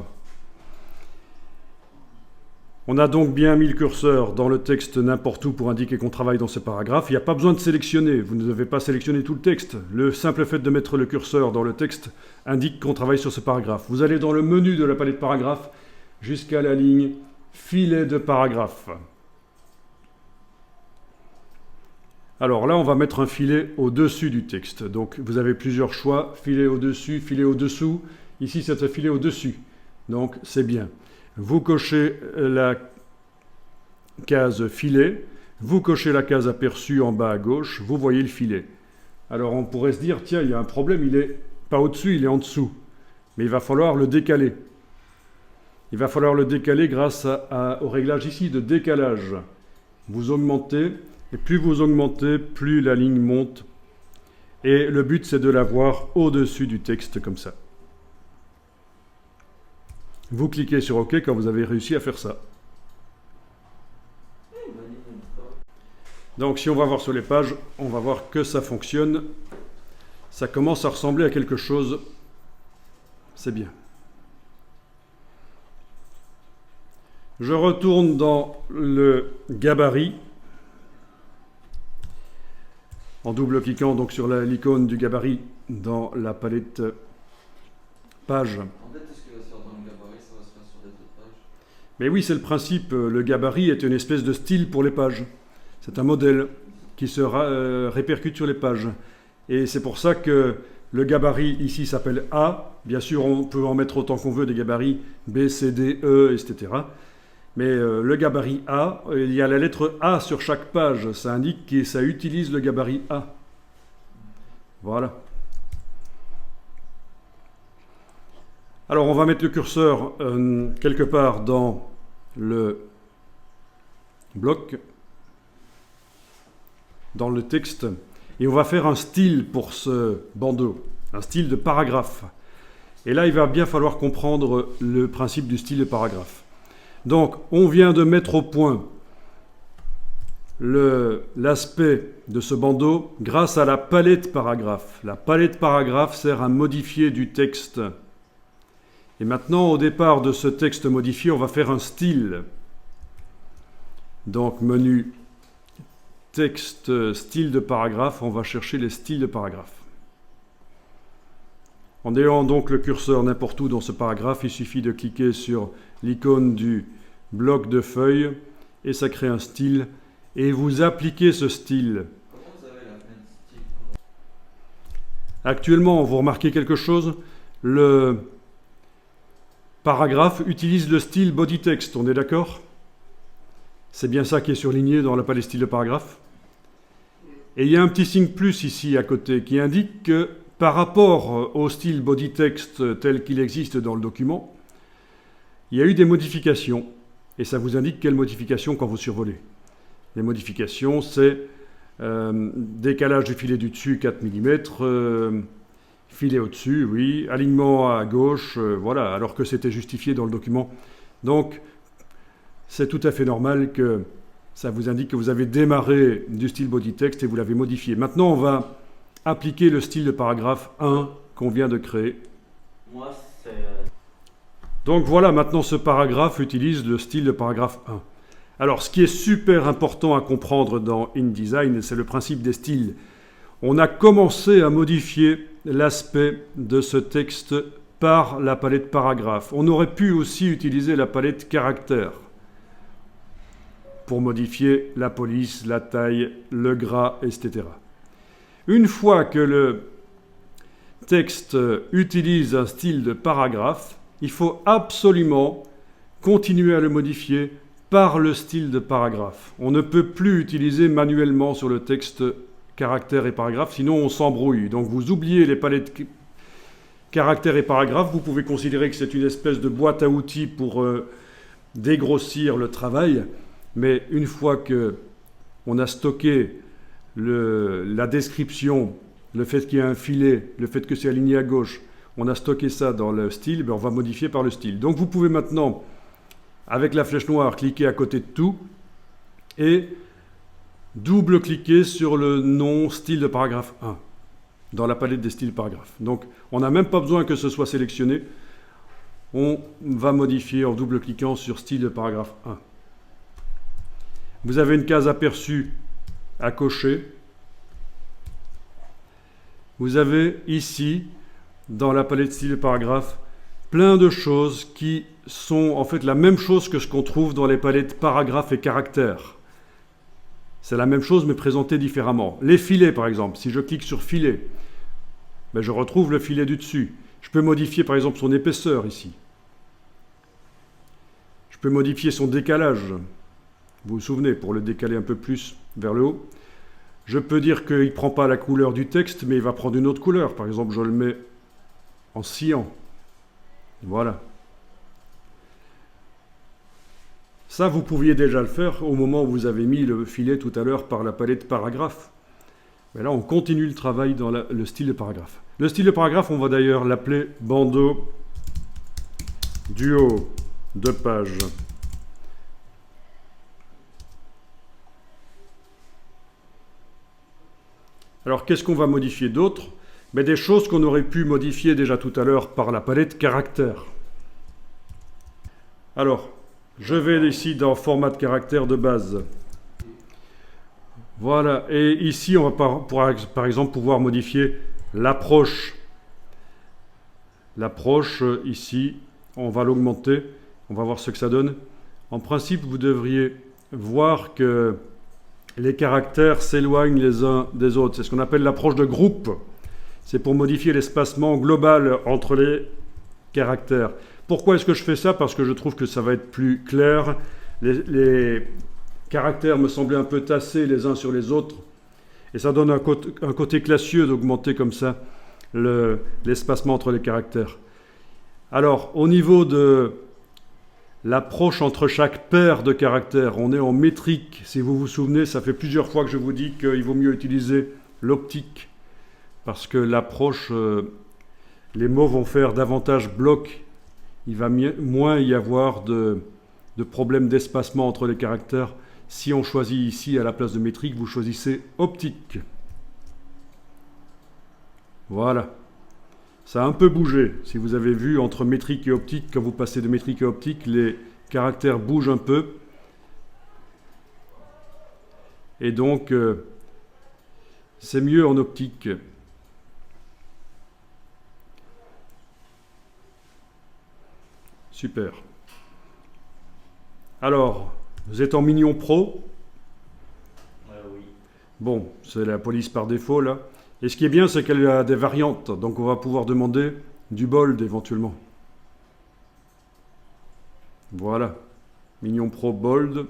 On a donc bien mis le curseur dans le texte n'importe où pour indiquer qu'on travaille dans ce paragraphe. Il n'y a pas besoin de sélectionner, vous ne devez pas sélectionner tout le texte. Le simple fait de mettre le curseur dans le texte indique qu'on travaille sur ce paragraphe. Vous allez dans le menu de la palette paragraphe jusqu'à la ligne filet de paragraphe. Alors là, on va mettre un filet au-dessus du texte. Donc vous avez plusieurs choix, filet au-dessus, filet au-dessous. Ici, c'est un filet au-dessus. Donc c'est bien. Vous cochez la case filet, vous cochez la case aperçue en bas à gauche, vous voyez le filet. Alors on pourrait se dire, tiens, il y a un problème, il est pas au-dessus, il est en dessous. Mais il va falloir le décaler. Il va falloir le décaler grâce au réglage ici de décalage. Vous augmentez, et plus vous augmentez, plus la ligne monte. Et le but, c'est de l'avoir au-dessus du texte comme ça. Vous cliquez sur OK quand vous avez réussi à faire ça. Donc si on va voir sur les pages, on va voir que ça fonctionne. Ça commence à ressembler à quelque chose. C'est bien. Je retourne dans le gabarit. En double-cliquant donc sur l'icône du gabarit dans la palette page. Mais oui, c'est le principe. Le gabarit est une espèce de style pour les pages. C'est un modèle qui se répercute sur les pages. Et c'est pour ça que le gabarit ici s'appelle A. Bien sûr, on peut en mettre autant qu'on veut des gabarits B, C, D, E, etc. Mais le gabarit A, il y a la lettre A sur chaque page. Ça indique que ça utilise le gabarit A. Voilà. Alors, on va mettre le curseur quelque part dans le bloc, dans le texte, et on va faire un style pour ce bandeau, un style de paragraphe. Et là, il va bien falloir comprendre le principe du style de paragraphe. Donc, on vient de mettre au point l'aspect de ce bandeau grâce à la palette paragraphe. La palette paragraphe sert à modifier du texte. Et maintenant, au départ de ce texte modifié, on va faire un style. Donc, menu texte, style de paragraphe, on va chercher les styles de paragraphe. En ayant donc le curseur n'importe où dans ce paragraphe, il suffit de cliquer sur l'icône du bloc de feuilles et ça crée un style. Et vous appliquez ce style. Comment vous avez la fenêtre style? Actuellement, vous remarquez quelque chose? Le paragraphe utilise le style body text, on est d'accord? C'est bien ça qui est surligné dans la palette style de paragraphe. Et il y a un petit signe plus ici à côté qui indique que par rapport au style body text tel qu'il existe dans le document, il y a eu des modifications. Et ça vous indique quelles modifications quand vous survolez. Les modifications, c'est décalage du filet du dessus 4 mm, filet au-dessus, oui, alignement à gauche, voilà, alors que c'était justifié dans le document. Donc, c'est tout à fait normal que Ça vous indique que vous avez démarré du style body text et vous l'avez modifié. Maintenant, on va appliquer le style de paragraphe 1 qu'on vient de créer. Moi, c'est. Donc voilà, maintenant ce paragraphe utilise le style de paragraphe 1. Alors, ce qui est super important à comprendre dans InDesign, c'est le principe des styles. On a commencé à modifier l'aspect de ce texte par la palette paragraphe. On aurait pu aussi utiliser la palette caractère pour modifier la police, la taille, le gras, etc. Une fois que le texte utilise un style de paragraphe, il faut absolument continuer à le modifier par le style de paragraphe. On ne peut plus utiliser manuellement sur le texte caractère et paragraphe, sinon on s'embrouille. Donc vous oubliez les palettes caractère et paragraphe, vous pouvez considérer que c'est une espèce de boîte à outils pour dégrossir le travail, mais une fois qu'on a stocké la description, le fait qu'il y a un filet, le fait que c'est aligné à gauche, on a stocké ça dans le style, on va modifier par le style. Donc vous pouvez maintenant, avec la flèche noire, cliquer à côté de tout et double-cliquer sur le nom style de paragraphe 1 dans la palette des styles paragraphes. Donc on n'a même pas besoin que ce soit sélectionné. On va modifier en double-cliquant sur style de paragraphe 1. Vous avez une case aperçue à cocher. Vous avez ici, dans la palette style de paragraphe, plein de choses qui sont en fait la même chose que ce qu'on trouve dans les palettes paragraphes et caractères. C'est la même chose mais présenté différemment. Les filets par exemple, si je clique sur filet, je retrouve le filet du dessus. Je peux modifier par exemple son épaisseur ici. Je peux modifier son décalage. Vous vous souvenez, pour le décaler un peu plus vers le haut. Je peux dire qu'il ne prend pas la couleur du texte, mais il va prendre une autre couleur. Par exemple, je le mets en cyan. Voilà. Ça, vous pouviez déjà le faire au moment où vous avez mis le filet tout à l'heure par la palette paragraphe. Mais là, on continue le travail dans le style de paragraphe. Le style de paragraphe, on va d'ailleurs l'appeler bandeau du haut de page. Alors, qu'est-ce qu'on va modifier d'autre? Des choses qu'on aurait pu modifier déjà tout à l'heure par la palette caractère. Alors, je vais ici dans format de caractère de base. Voilà, et ici, on va par exemple pouvoir modifier l'approche. L'approche, ici, on va l'augmenter. On va voir ce que ça donne. En principe, vous devriez voir que les caractères s'éloignent les uns des autres. C'est ce qu'on appelle l'approche de groupe. C'est pour modifier l'espacement global entre les caractères. Pourquoi est-ce que je fais ça? Parce que je trouve que ça va être plus clair. Les caractères me semblaient un peu tassés les uns sur les autres. Et ça donne un côté classieux d'augmenter comme ça l'espacement entre les caractères. Alors, au niveau de l'approche entre chaque paire de caractères, on est en métrique. Si vous vous souvenez, ça fait plusieurs fois que je vous dis qu'il vaut mieux utiliser l'optique. Parce que l'approche, les mots vont faire davantage bloc. Il va moins y avoir de problèmes d'espacement entre les caractères. Si on choisit ici, à la place de métrique, vous choisissez optique. Voilà. Ça a un peu bougé. Si vous avez vu entre métrique et optique, quand vous passez de métrique à optique, les caractères bougent un peu. Et donc, c'est mieux en optique. Super. Alors, vous êtes en Mignon Pro? Oui. Bon, c'est la police par défaut, là. Et ce qui est bien, c'est qu'elle a des variantes. Donc, on va pouvoir demander du bold, éventuellement. Voilà. Mignon Pro Bold.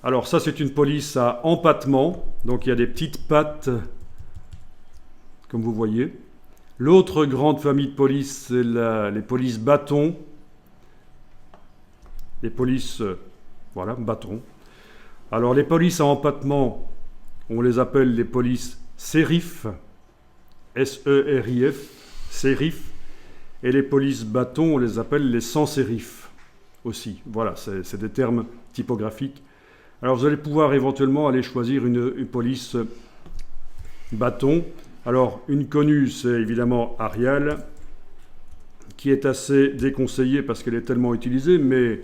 Alors, ça, c'est une police à empattement. Donc, il y a des petites pattes, comme vous voyez. L'autre grande famille de police, c'est les polices bâtons. Les polices, voilà, bâtons. Alors, les polices à empattement, on les appelle les polices sérif, S-E-R-I-F, sérif. Et les polices bâtons, on les appelle les sans sérif aussi. Voilà, c'est des termes typographiques. Alors vous allez pouvoir éventuellement aller choisir une police bâton. Alors une connue, c'est évidemment Arial, qui est assez déconseillée parce qu'elle est tellement utilisée, mais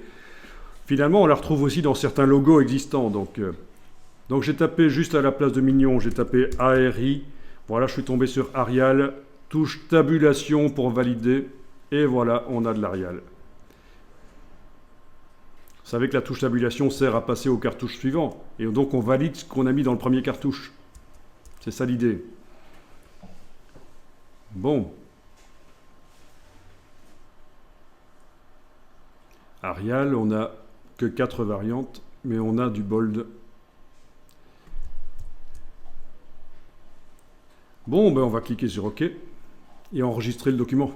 finalement on la retrouve aussi dans certains logos existants. Donc j'ai tapé juste à la place de Mignon, j'ai tapé ARI. Voilà, je suis tombé sur Arial, touche tabulation pour valider, et voilà, on a de l'Arial. Vous savez que la touche tabulation sert à passer au cartouche suivant, et donc on valide ce qu'on a mis dans le premier cartouche. C'est ça l'idée. Bon. Arial, on n'a que 4 variantes, mais on a du bold. Bon, ben on va cliquer sur OK et enregistrer le document.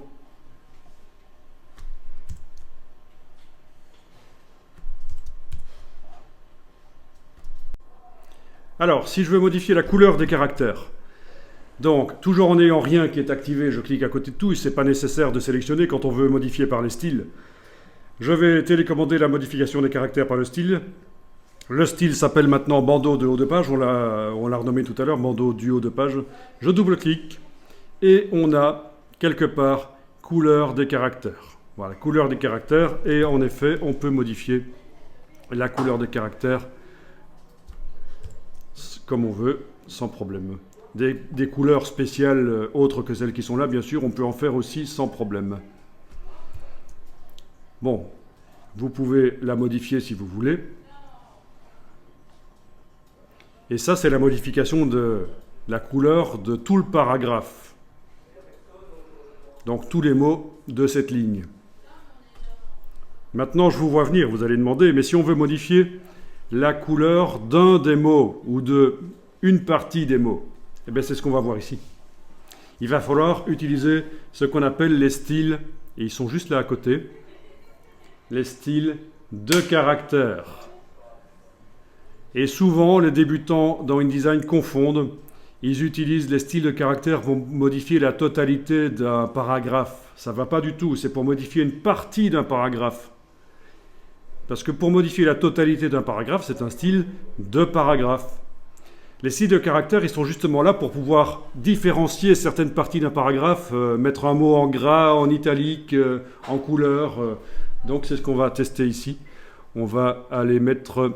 Alors, si je veux modifier la couleur des caractères, donc toujours en n'ayant rien qui est activé, je clique à côté de tout, et ce n'est pas nécessaire de sélectionner quand on veut modifier par les styles. Je vais télécommander la modification des caractères par le style. Le style s'appelle maintenant bandeau de haut de page, on l'a renommé tout à l'heure, bandeau du haut de page. Je double-clique et on a quelque part couleur des caractères. Voilà, couleur des caractères, et en effet, on peut modifier la couleur des caractères comme on veut, sans problème. Des couleurs spéciales autres que celles qui sont là, bien sûr, on peut en faire aussi sans problème. Bon, vous pouvez la modifier si vous voulez. Et ça, c'est la modification de la couleur de tout le paragraphe. Donc, tous les mots de cette ligne. Maintenant, je vous vois venir, vous allez demander, mais si on veut modifier la couleur d'un des mots ou de une partie des mots, eh bien, c'est ce qu'on va voir ici. Il va falloir utiliser ce qu'on appelle les styles, et ils sont juste là à côté, les styles de caractères. Et souvent, les débutants dans InDesign confondent. Ils utilisent les styles de caractères pour modifier la totalité d'un paragraphe. Ça ne va pas du tout, c'est pour modifier une partie d'un paragraphe. Parce que pour modifier la totalité d'un paragraphe, c'est un style de paragraphe. Les styles de caractères, ils sont justement là pour pouvoir différencier certaines parties d'un paragraphe, mettre un mot en gras, en italique, en couleur. Donc c'est ce qu'on va tester ici. On va aller mettre...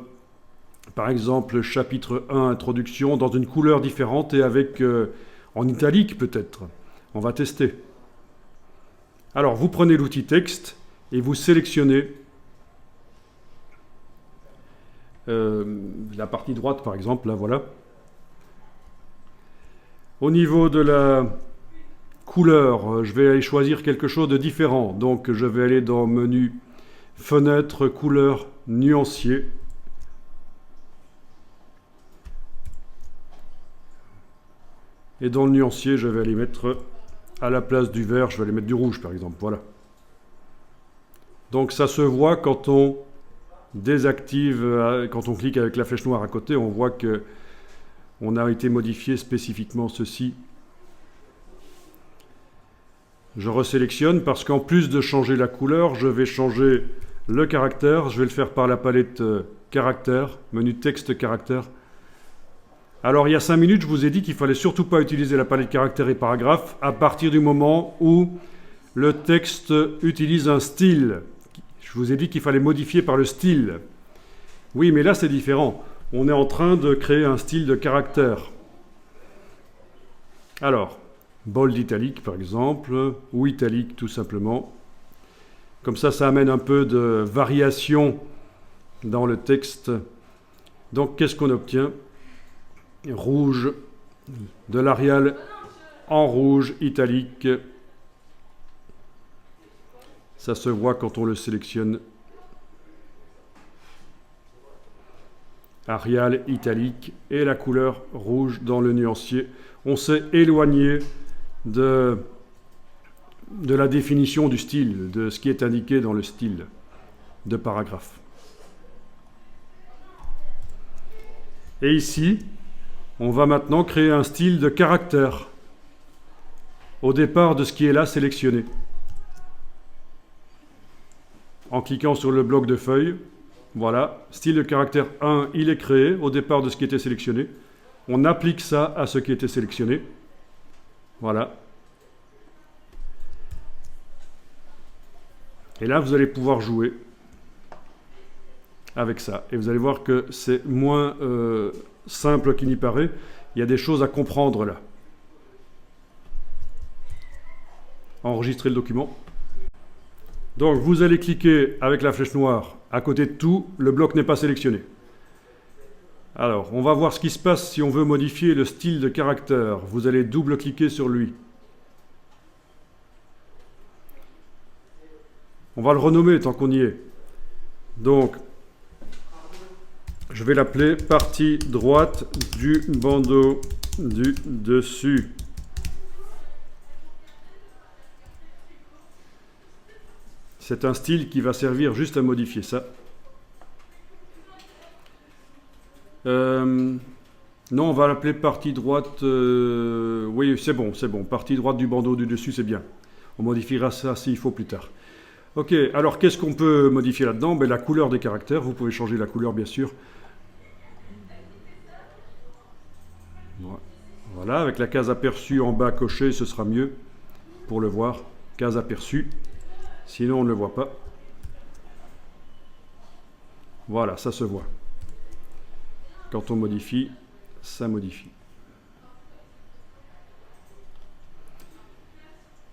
Par exemple, chapitre 1, introduction, dans une couleur différente et avec, en italique peut-être. On va tester. Alors, vous prenez l'outil texte et vous sélectionnez la partie droite, par exemple, là, voilà. Au niveau de la couleur, je vais aller choisir quelque chose de différent. Donc, je vais aller dans menu fenêtre, couleur, nuancier. Et dans le nuancier, je vais aller mettre, à la place du vert, je vais aller mettre du rouge, par exemple. Voilà. Donc ça se voit quand on désactive, quand on clique avec la flèche noire à côté, on voit qu'on a été modifié spécifiquement ceci. Je resélectionne parce qu'en plus de changer la couleur, je vais changer le caractère. Je vais le faire par la palette caractère, menu texte caractère. Alors, il y a 5 minutes, je vous ai dit qu'il ne fallait surtout pas utiliser la palette caractères et paragraphes à partir du moment où le texte utilise un style. Je vous ai dit qu'il fallait modifier par le style. Oui, mais là, c'est différent. On est en train de créer un style de caractère. Alors, bold italique, par exemple, ou italique, tout simplement. Comme ça amène un peu de variation dans le texte. Donc, qu'est-ce qu'on obtient ? Rouge, de l'Arial en rouge, italique. Ça se voit quand on le sélectionne. Arial, italique et la couleur rouge dans le nuancier. On s'est éloigné de la définition du style, de ce qui est indiqué dans le style de paragraphe. Et ici, on va maintenant créer un style de caractère au départ de ce qui est là sélectionné. En cliquant sur le bloc de feuilles, Voilà, style de caractère 1, il est créé au départ de ce qui était sélectionné. On applique ça à ce qui était sélectionné. Voilà. Et là, vous allez pouvoir jouer avec ça. Et vous allez voir que c'est moins simple qu'il n'y paraît. Il y a des choses à comprendre là. Enregistrer le document. Donc, vous allez cliquer avec la flèche noire à côté de tout. Le bloc n'est pas sélectionné. Alors, on va voir ce qui se passe si on veut modifier le style de caractère. Vous allez double-cliquer sur lui. On va le renommer tant qu'on y est. Donc, je vais l'appeler partie droite du bandeau du dessus. C'est un style qui va servir juste à modifier ça. Non, on va l'appeler partie droite. Oui, c'est bon. Partie droite du bandeau du dessus, c'est bien. On modifiera ça s'il faut plus tard. Ok, alors qu'est-ce qu'on peut modifier là-dedans? La couleur des caractères. Vous pouvez changer la couleur, bien sûr. Voilà, avec la case aperçue en bas cochée, ce sera mieux pour le voir. Case aperçue. Sinon, on ne le voit pas. Voilà, ça se voit. Quand on modifie, ça modifie.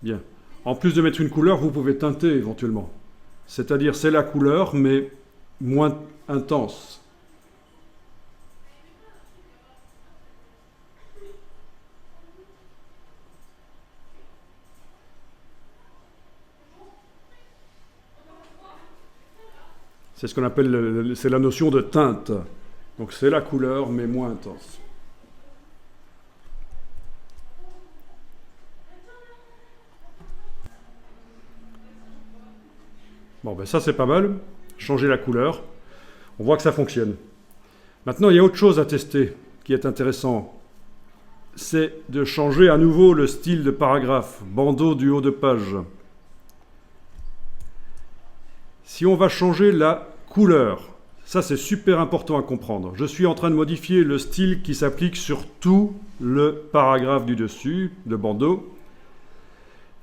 Bien. En plus de mettre une couleur, vous pouvez teinter éventuellement. C'est-à-dire, c'est la couleur, mais moins intense. C'est ce qu'on appelle, c'est la notion de teinte. Donc c'est la couleur, mais moins intense. Bon, ça c'est pas mal. Changer la couleur. On voit que ça fonctionne. Maintenant, il y a autre chose à tester qui est intéressant. C'est de changer à nouveau le style de paragraphe. Bandeau du haut de page. Si on va changer la couleur, ça c'est super important à comprendre. Je suis en train de modifier le style qui s'applique sur tout le paragraphe du dessus, le bandeau.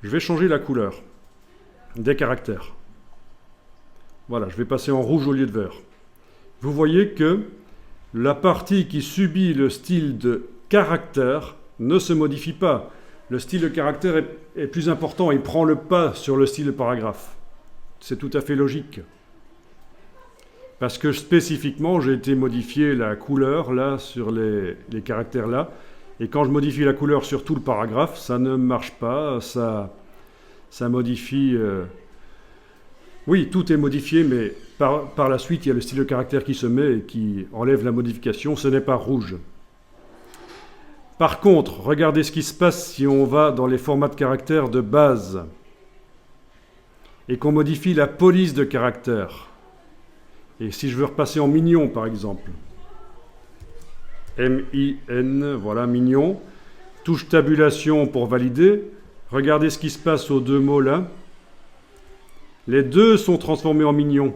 Je vais changer la couleur des caractères. Voilà, je vais passer en rouge au lieu de vert. Vous voyez que la partie qui subit le style de caractère ne se modifie pas. Le style de caractère est plus important, il prend le pas sur le style de paragraphe. C'est tout à fait logique. Parce que spécifiquement, j'ai été modifier la couleur là sur les caractères là. Et quand je modifie la couleur sur tout le paragraphe, ça ne marche pas. Ça modifie... Oui, tout est modifié, mais par la suite, il y a le style de caractère qui se met et qui enlève la modification. Ce n'est pas rouge. Par contre, regardez ce qui se passe si on va dans les formats de caractères de base et qu'on modifie la police de caractère. Et si je veux repasser en mignon, par exemple, M-I-N, voilà, mignon, touche tabulation pour valider. Regardez ce qui se passe aux deux mots là. Les deux sont transformés en mignon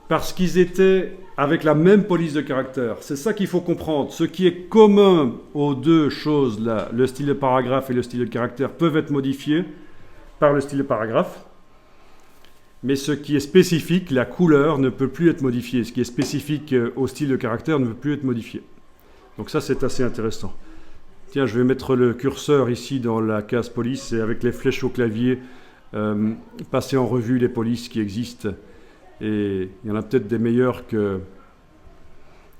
parce qu'ils étaient avec la même police de caractère. C'est ça qu'il faut comprendre. Ce qui est commun aux deux choses là, le style de paragraphe et le style de caractère, peuvent être modifiés par le style de paragraphe. Mais ce qui est spécifique, la couleur, ne peut plus être modifiée. Ce qui est spécifique au style de caractère ne peut plus être modifié. Donc ça, c'est assez intéressant. Tiens, je vais mettre le curseur ici dans la case police et avec les flèches au clavier, passer en revue les polices qui existent. Et il y en a peut-être des meilleures que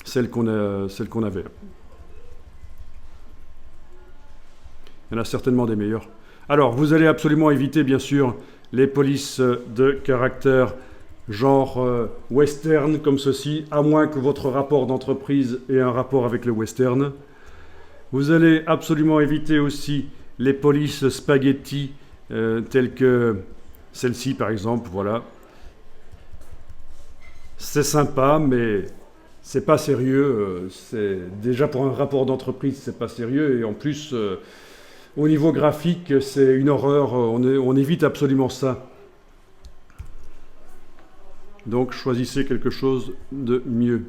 celles qu'on avait. Il y en a certainement des meilleures. Alors, vous allez absolument éviter, bien sûr, les polices de caractère genre western comme ceci, à moins que votre rapport d'entreprise ait un rapport avec le western. Vous allez absolument éviter aussi les polices spaghetti telles que celle-ci par exemple, voilà. C'est sympa, mais c'est pas sérieux. C'est déjà pour un rapport d'entreprise, c'est pas sérieux, et en plus... au niveau graphique, c'est une horreur, on évite absolument ça. Donc choisissez quelque chose de mieux.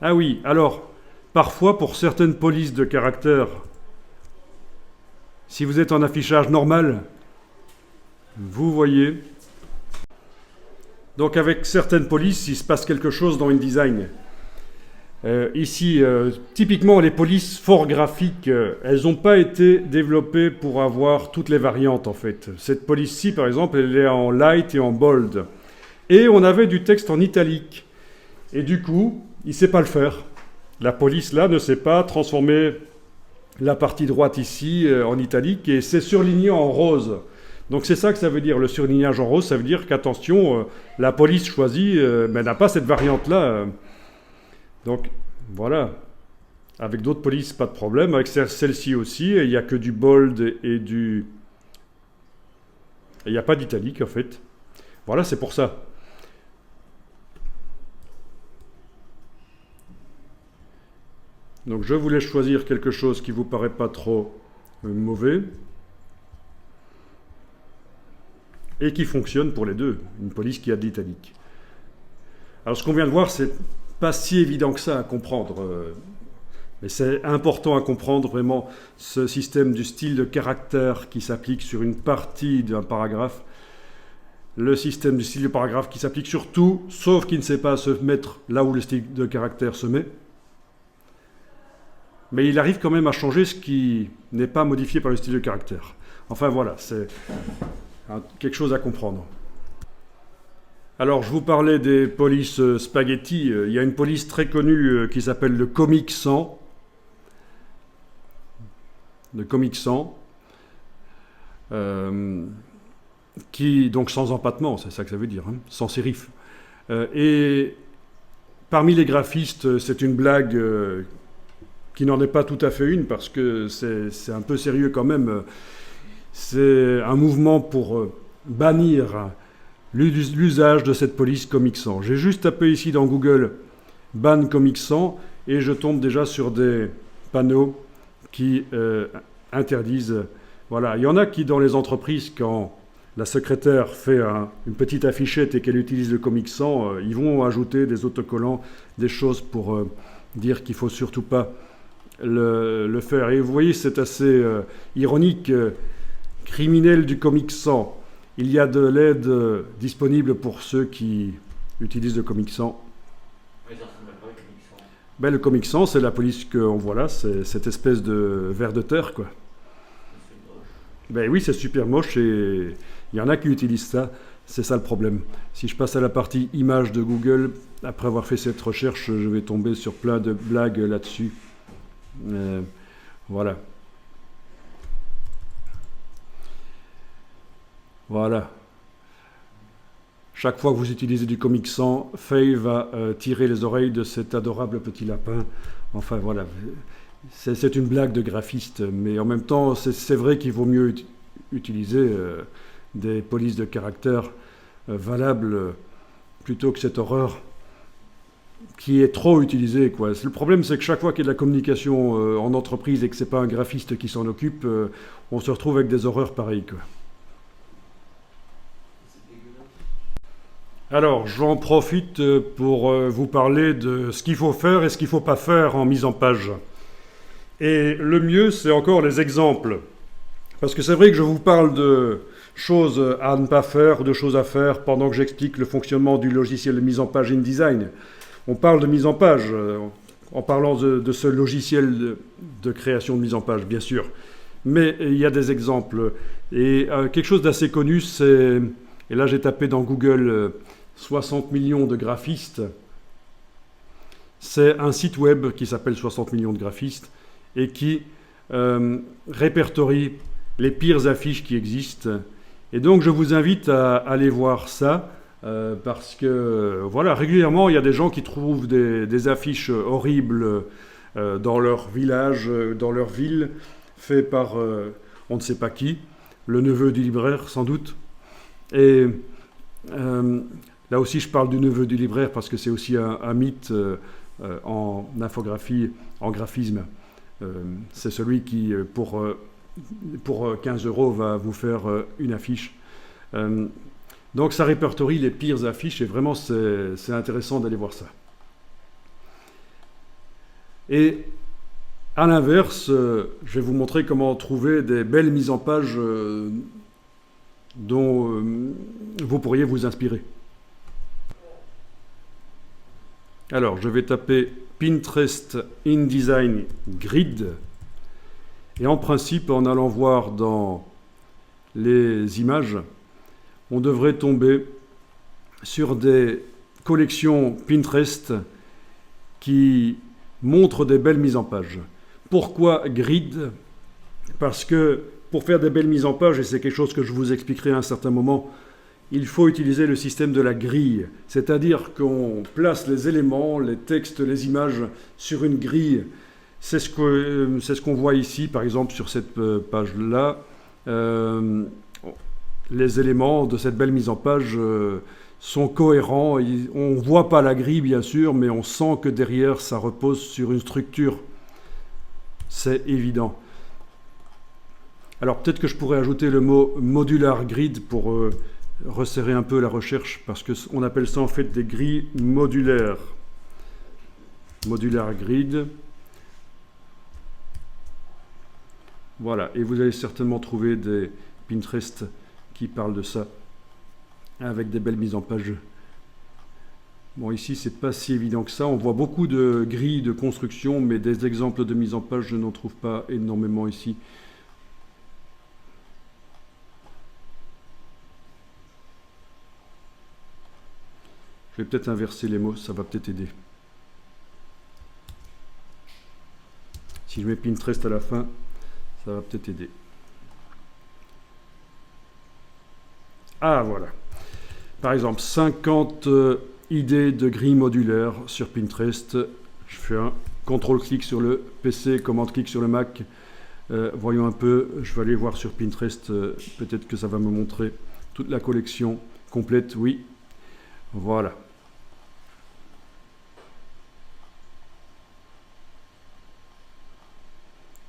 Ah oui, alors, parfois pour certaines polices de caractère, si vous êtes en affichage normal, vous voyez. Donc avec certaines polices, il se passe quelque chose dans InDesign. Ici, typiquement les polices fort graphiques, elles n'ont pas été développées pour avoir toutes les variantes en fait. Cette police-ci, par exemple, elle est en light et en bold. Et on avait du texte en italique. Et du coup, il ne sait pas le faire. La police là ne sait pas transformer la partie droite ici en italique et c'est surligné en rose. Donc c'est ça que ça veut dire, le surlignage en rose, ça veut dire qu'attention, la police choisie mais n'a pas cette variante-là. Donc voilà, avec d'autres polices, pas de problème. Avec celle-ci aussi, il n'y a que du bold et du... Il n'y a pas d'italique en fait. Voilà, c'est pour ça. Donc je voulais choisir quelque chose qui ne vous paraît pas trop mauvais. Et qui fonctionne pour les deux, une police qui a de l'italique. Alors ce qu'on vient de voir, c'est pas si évident que ça à comprendre, mais c'est important à comprendre vraiment ce système du style de caractère qui s'applique sur une partie d'un paragraphe, le système du style de paragraphe qui s'applique sur tout, sauf qu'il ne sait pas se mettre là où le style de caractère se met. Mais il arrive quand même à changer ce qui n'est pas modifié par le style de caractère. Enfin voilà, c'est quelque chose à comprendre. Alors, je vous parlais des polices spaghetti. Il y a une police très connue qui s'appelle le Comic Sans. Le Comic Sans. Qui, donc sans empattement, c'est ça que ça veut dire, hein, sans sérif. Et parmi les graphistes, c'est une blague qui n'en est pas tout à fait une, parce que c'est un peu sérieux quand même. C'est un mouvement pour bannir l'usage de cette police Comic Sans. J'ai juste tapé ici dans Google « ban Comic Sans » et je tombe déjà sur des panneaux qui interdisent. Voilà, il y en a qui dans les entreprises, quand la secrétaire fait une petite affichette et qu'elle utilise le Comic Sans, ils vont ajouter des autocollants, des choses pour dire qu'il ne faut surtout pas le faire. Et vous voyez, c'est assez ironique. Criminel du Comic Sans. Il y a de l'aide disponible pour ceux qui utilisent le Comic Sans. Mais ça ressemble à quoi, le Comic Sans? Ben, le Comic Sans, c'est la police qu'on voit là, c'est cette espèce de ver de terre, quoi. C'est moche. Ben oui, c'est super moche et il y en a qui utilisent ça. C'est ça le problème. Si je passe à la partie images de Google, après avoir fait cette recherche, je vais tomber sur plein de blagues là-dessus. Voilà. Voilà. Chaque fois que vous utilisez du Comic Sans, Faye va tirer les oreilles de cet adorable petit lapin. Enfin voilà, c'est une blague de graphiste, mais en même temps, c'est vrai qu'il vaut mieux utiliser des polices de caractère valables plutôt que cette horreur qui est trop utilisée, quoi. Le problème, c'est que chaque fois qu'il y a de la communication en entreprise et que ce n'est pas un graphiste qui s'en occupe, on se retrouve avec des horreurs pareilles, quoi. Alors, j'en profite pour vous parler de ce qu'il faut faire et ce qu'il ne faut pas faire en mise en page. Et le mieux, c'est encore les exemples. Parce que c'est vrai que je vous parle de choses à ne pas faire, de choses à faire, pendant que j'explique le fonctionnement du logiciel de mise en page InDesign. On parle de mise en page, en parlant de ce logiciel de création de mise en page, bien sûr. Mais il y a des exemples. Et quelque chose d'assez connu, c'est... Et là, j'ai tapé dans Google 60 millions de graphistes. C'est un site web qui s'appelle 60 millions de graphistes et qui répertorie les pires affiches qui existent. Et donc, je vous invite à aller voir ça parce que, voilà, régulièrement, il y a des gens qui trouvent des affiches horribles dans leur village, dans leur ville, faites par on ne sait pas qui, le neveu du libraire, sans doute. Et là aussi, je parle du neveu du libraire parce que c'est aussi un mythe en infographie, en graphisme. C'est celui qui, pour 15 € va vous faire une affiche. Donc ça répertorie les pires affiches et vraiment c'est intéressant d'aller voir ça. Et à l'inverse, je vais vous montrer comment trouver des belles mises en page dont vous pourriez vous inspirer. Alors, je vais taper Pinterest InDesign Grid. Et en principe, en allant voir dans les images, on devrait tomber sur des collections Pinterest qui montrent des belles mises en page. Pourquoi Grid? Parce que pour faire des belles mises en page, et c'est quelque chose que je vous expliquerai à un certain moment, il faut utiliser le système de la grille. C'est-à-dire qu'on place les éléments, les textes, les images sur une grille. C'est ce qu'on voit ici, par exemple, sur cette page-là. Les éléments de cette belle mise en page sont cohérents. On ne voit pas la grille, bien sûr, mais on sent que derrière, ça repose sur une structure. C'est évident. Alors, peut-être que je pourrais ajouter le mot modular grid pour resserrer un peu la recherche, parce qu'on appelle ça en fait des grilles modulaires. Modular grid. Voilà, et vous allez certainement trouver des Pinterest qui parlent de ça, avec des belles mises en page. Bon, ici, c'est pas si évident que ça. On voit beaucoup de grilles de construction, mais des exemples de mise en page, je n'en trouve pas énormément ici. Je vais peut-être inverser les mots, ça va peut-être aider. Si je mets Pinterest à la fin, ça va peut-être aider. Ah, voilà. Par exemple, 50 idées de grilles modulaires sur Pinterest. Je fais un CTRL-clic sur le PC, commande-clic sur le Mac. Voyons un peu, je vais aller voir sur Pinterest. Peut-être que ça va me montrer toute la collection complète. Oui, voilà.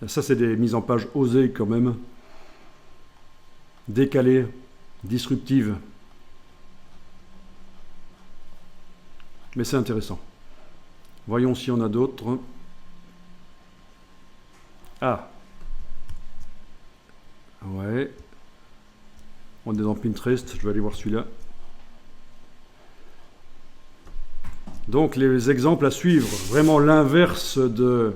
Ça, c'est des mises en page osées quand même. Décalées, disruptives. Mais c'est intéressant. Voyons s'il y en a d'autres. Ah. Ouais. On est dans Pinterest, je vais aller voir celui-là. Donc les exemples à suivre, vraiment l'inverse de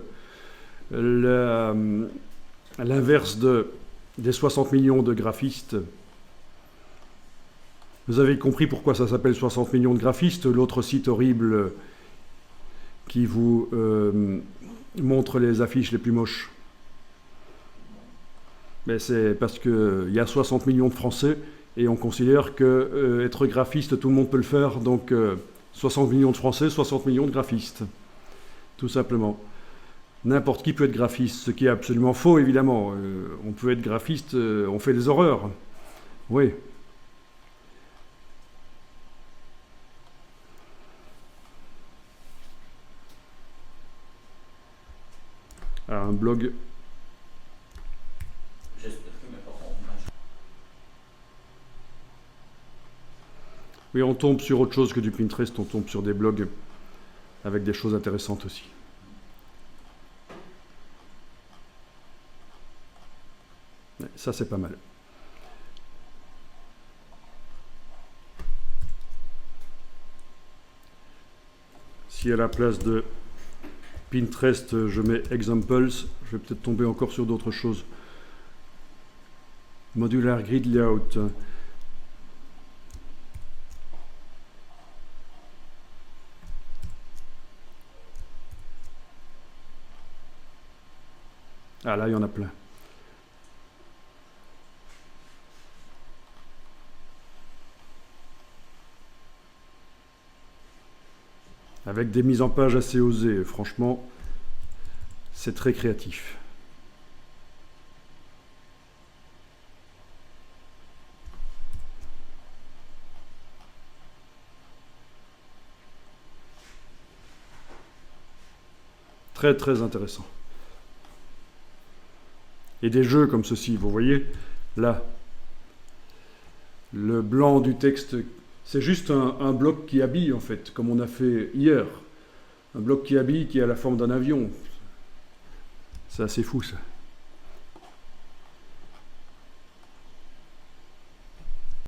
des 60 millions de graphistes. Vous avez compris pourquoi ça s'appelle 60 millions de graphistes, l'autre site horrible qui vous montre les affiches les plus moches. Mais c'est parce qu'il y a 60 millions de Français et on considère que être graphiste, tout le monde peut le faire. Donc 60 millions de Français, 60 millions de graphistes. Tout simplement. N'importe qui peut être graphiste, ce qui est absolument faux, évidemment. On peut être graphiste, on fait des horreurs. Oui. Alors, un blog. Oui, on tombe sur autre chose que du Pinterest, on tombe sur des blogs avec des choses intéressantes aussi. Ça, c'est pas mal. Si à la place de Pinterest, je mets Examples, je vais peut-être tomber encore sur d'autres choses. Modular Grid Layout. Ah là, il y en a plein. Avec des mises en page assez osées. Franchement, c'est très créatif. Très très intéressant. Et des jeux comme ceci, vous voyez, là, Le blanc du texte, c'est juste un bloc qui habille, en fait, comme on a fait hier. Un bloc qui habille, qui a la forme d'un avion. C'est assez fou, ça.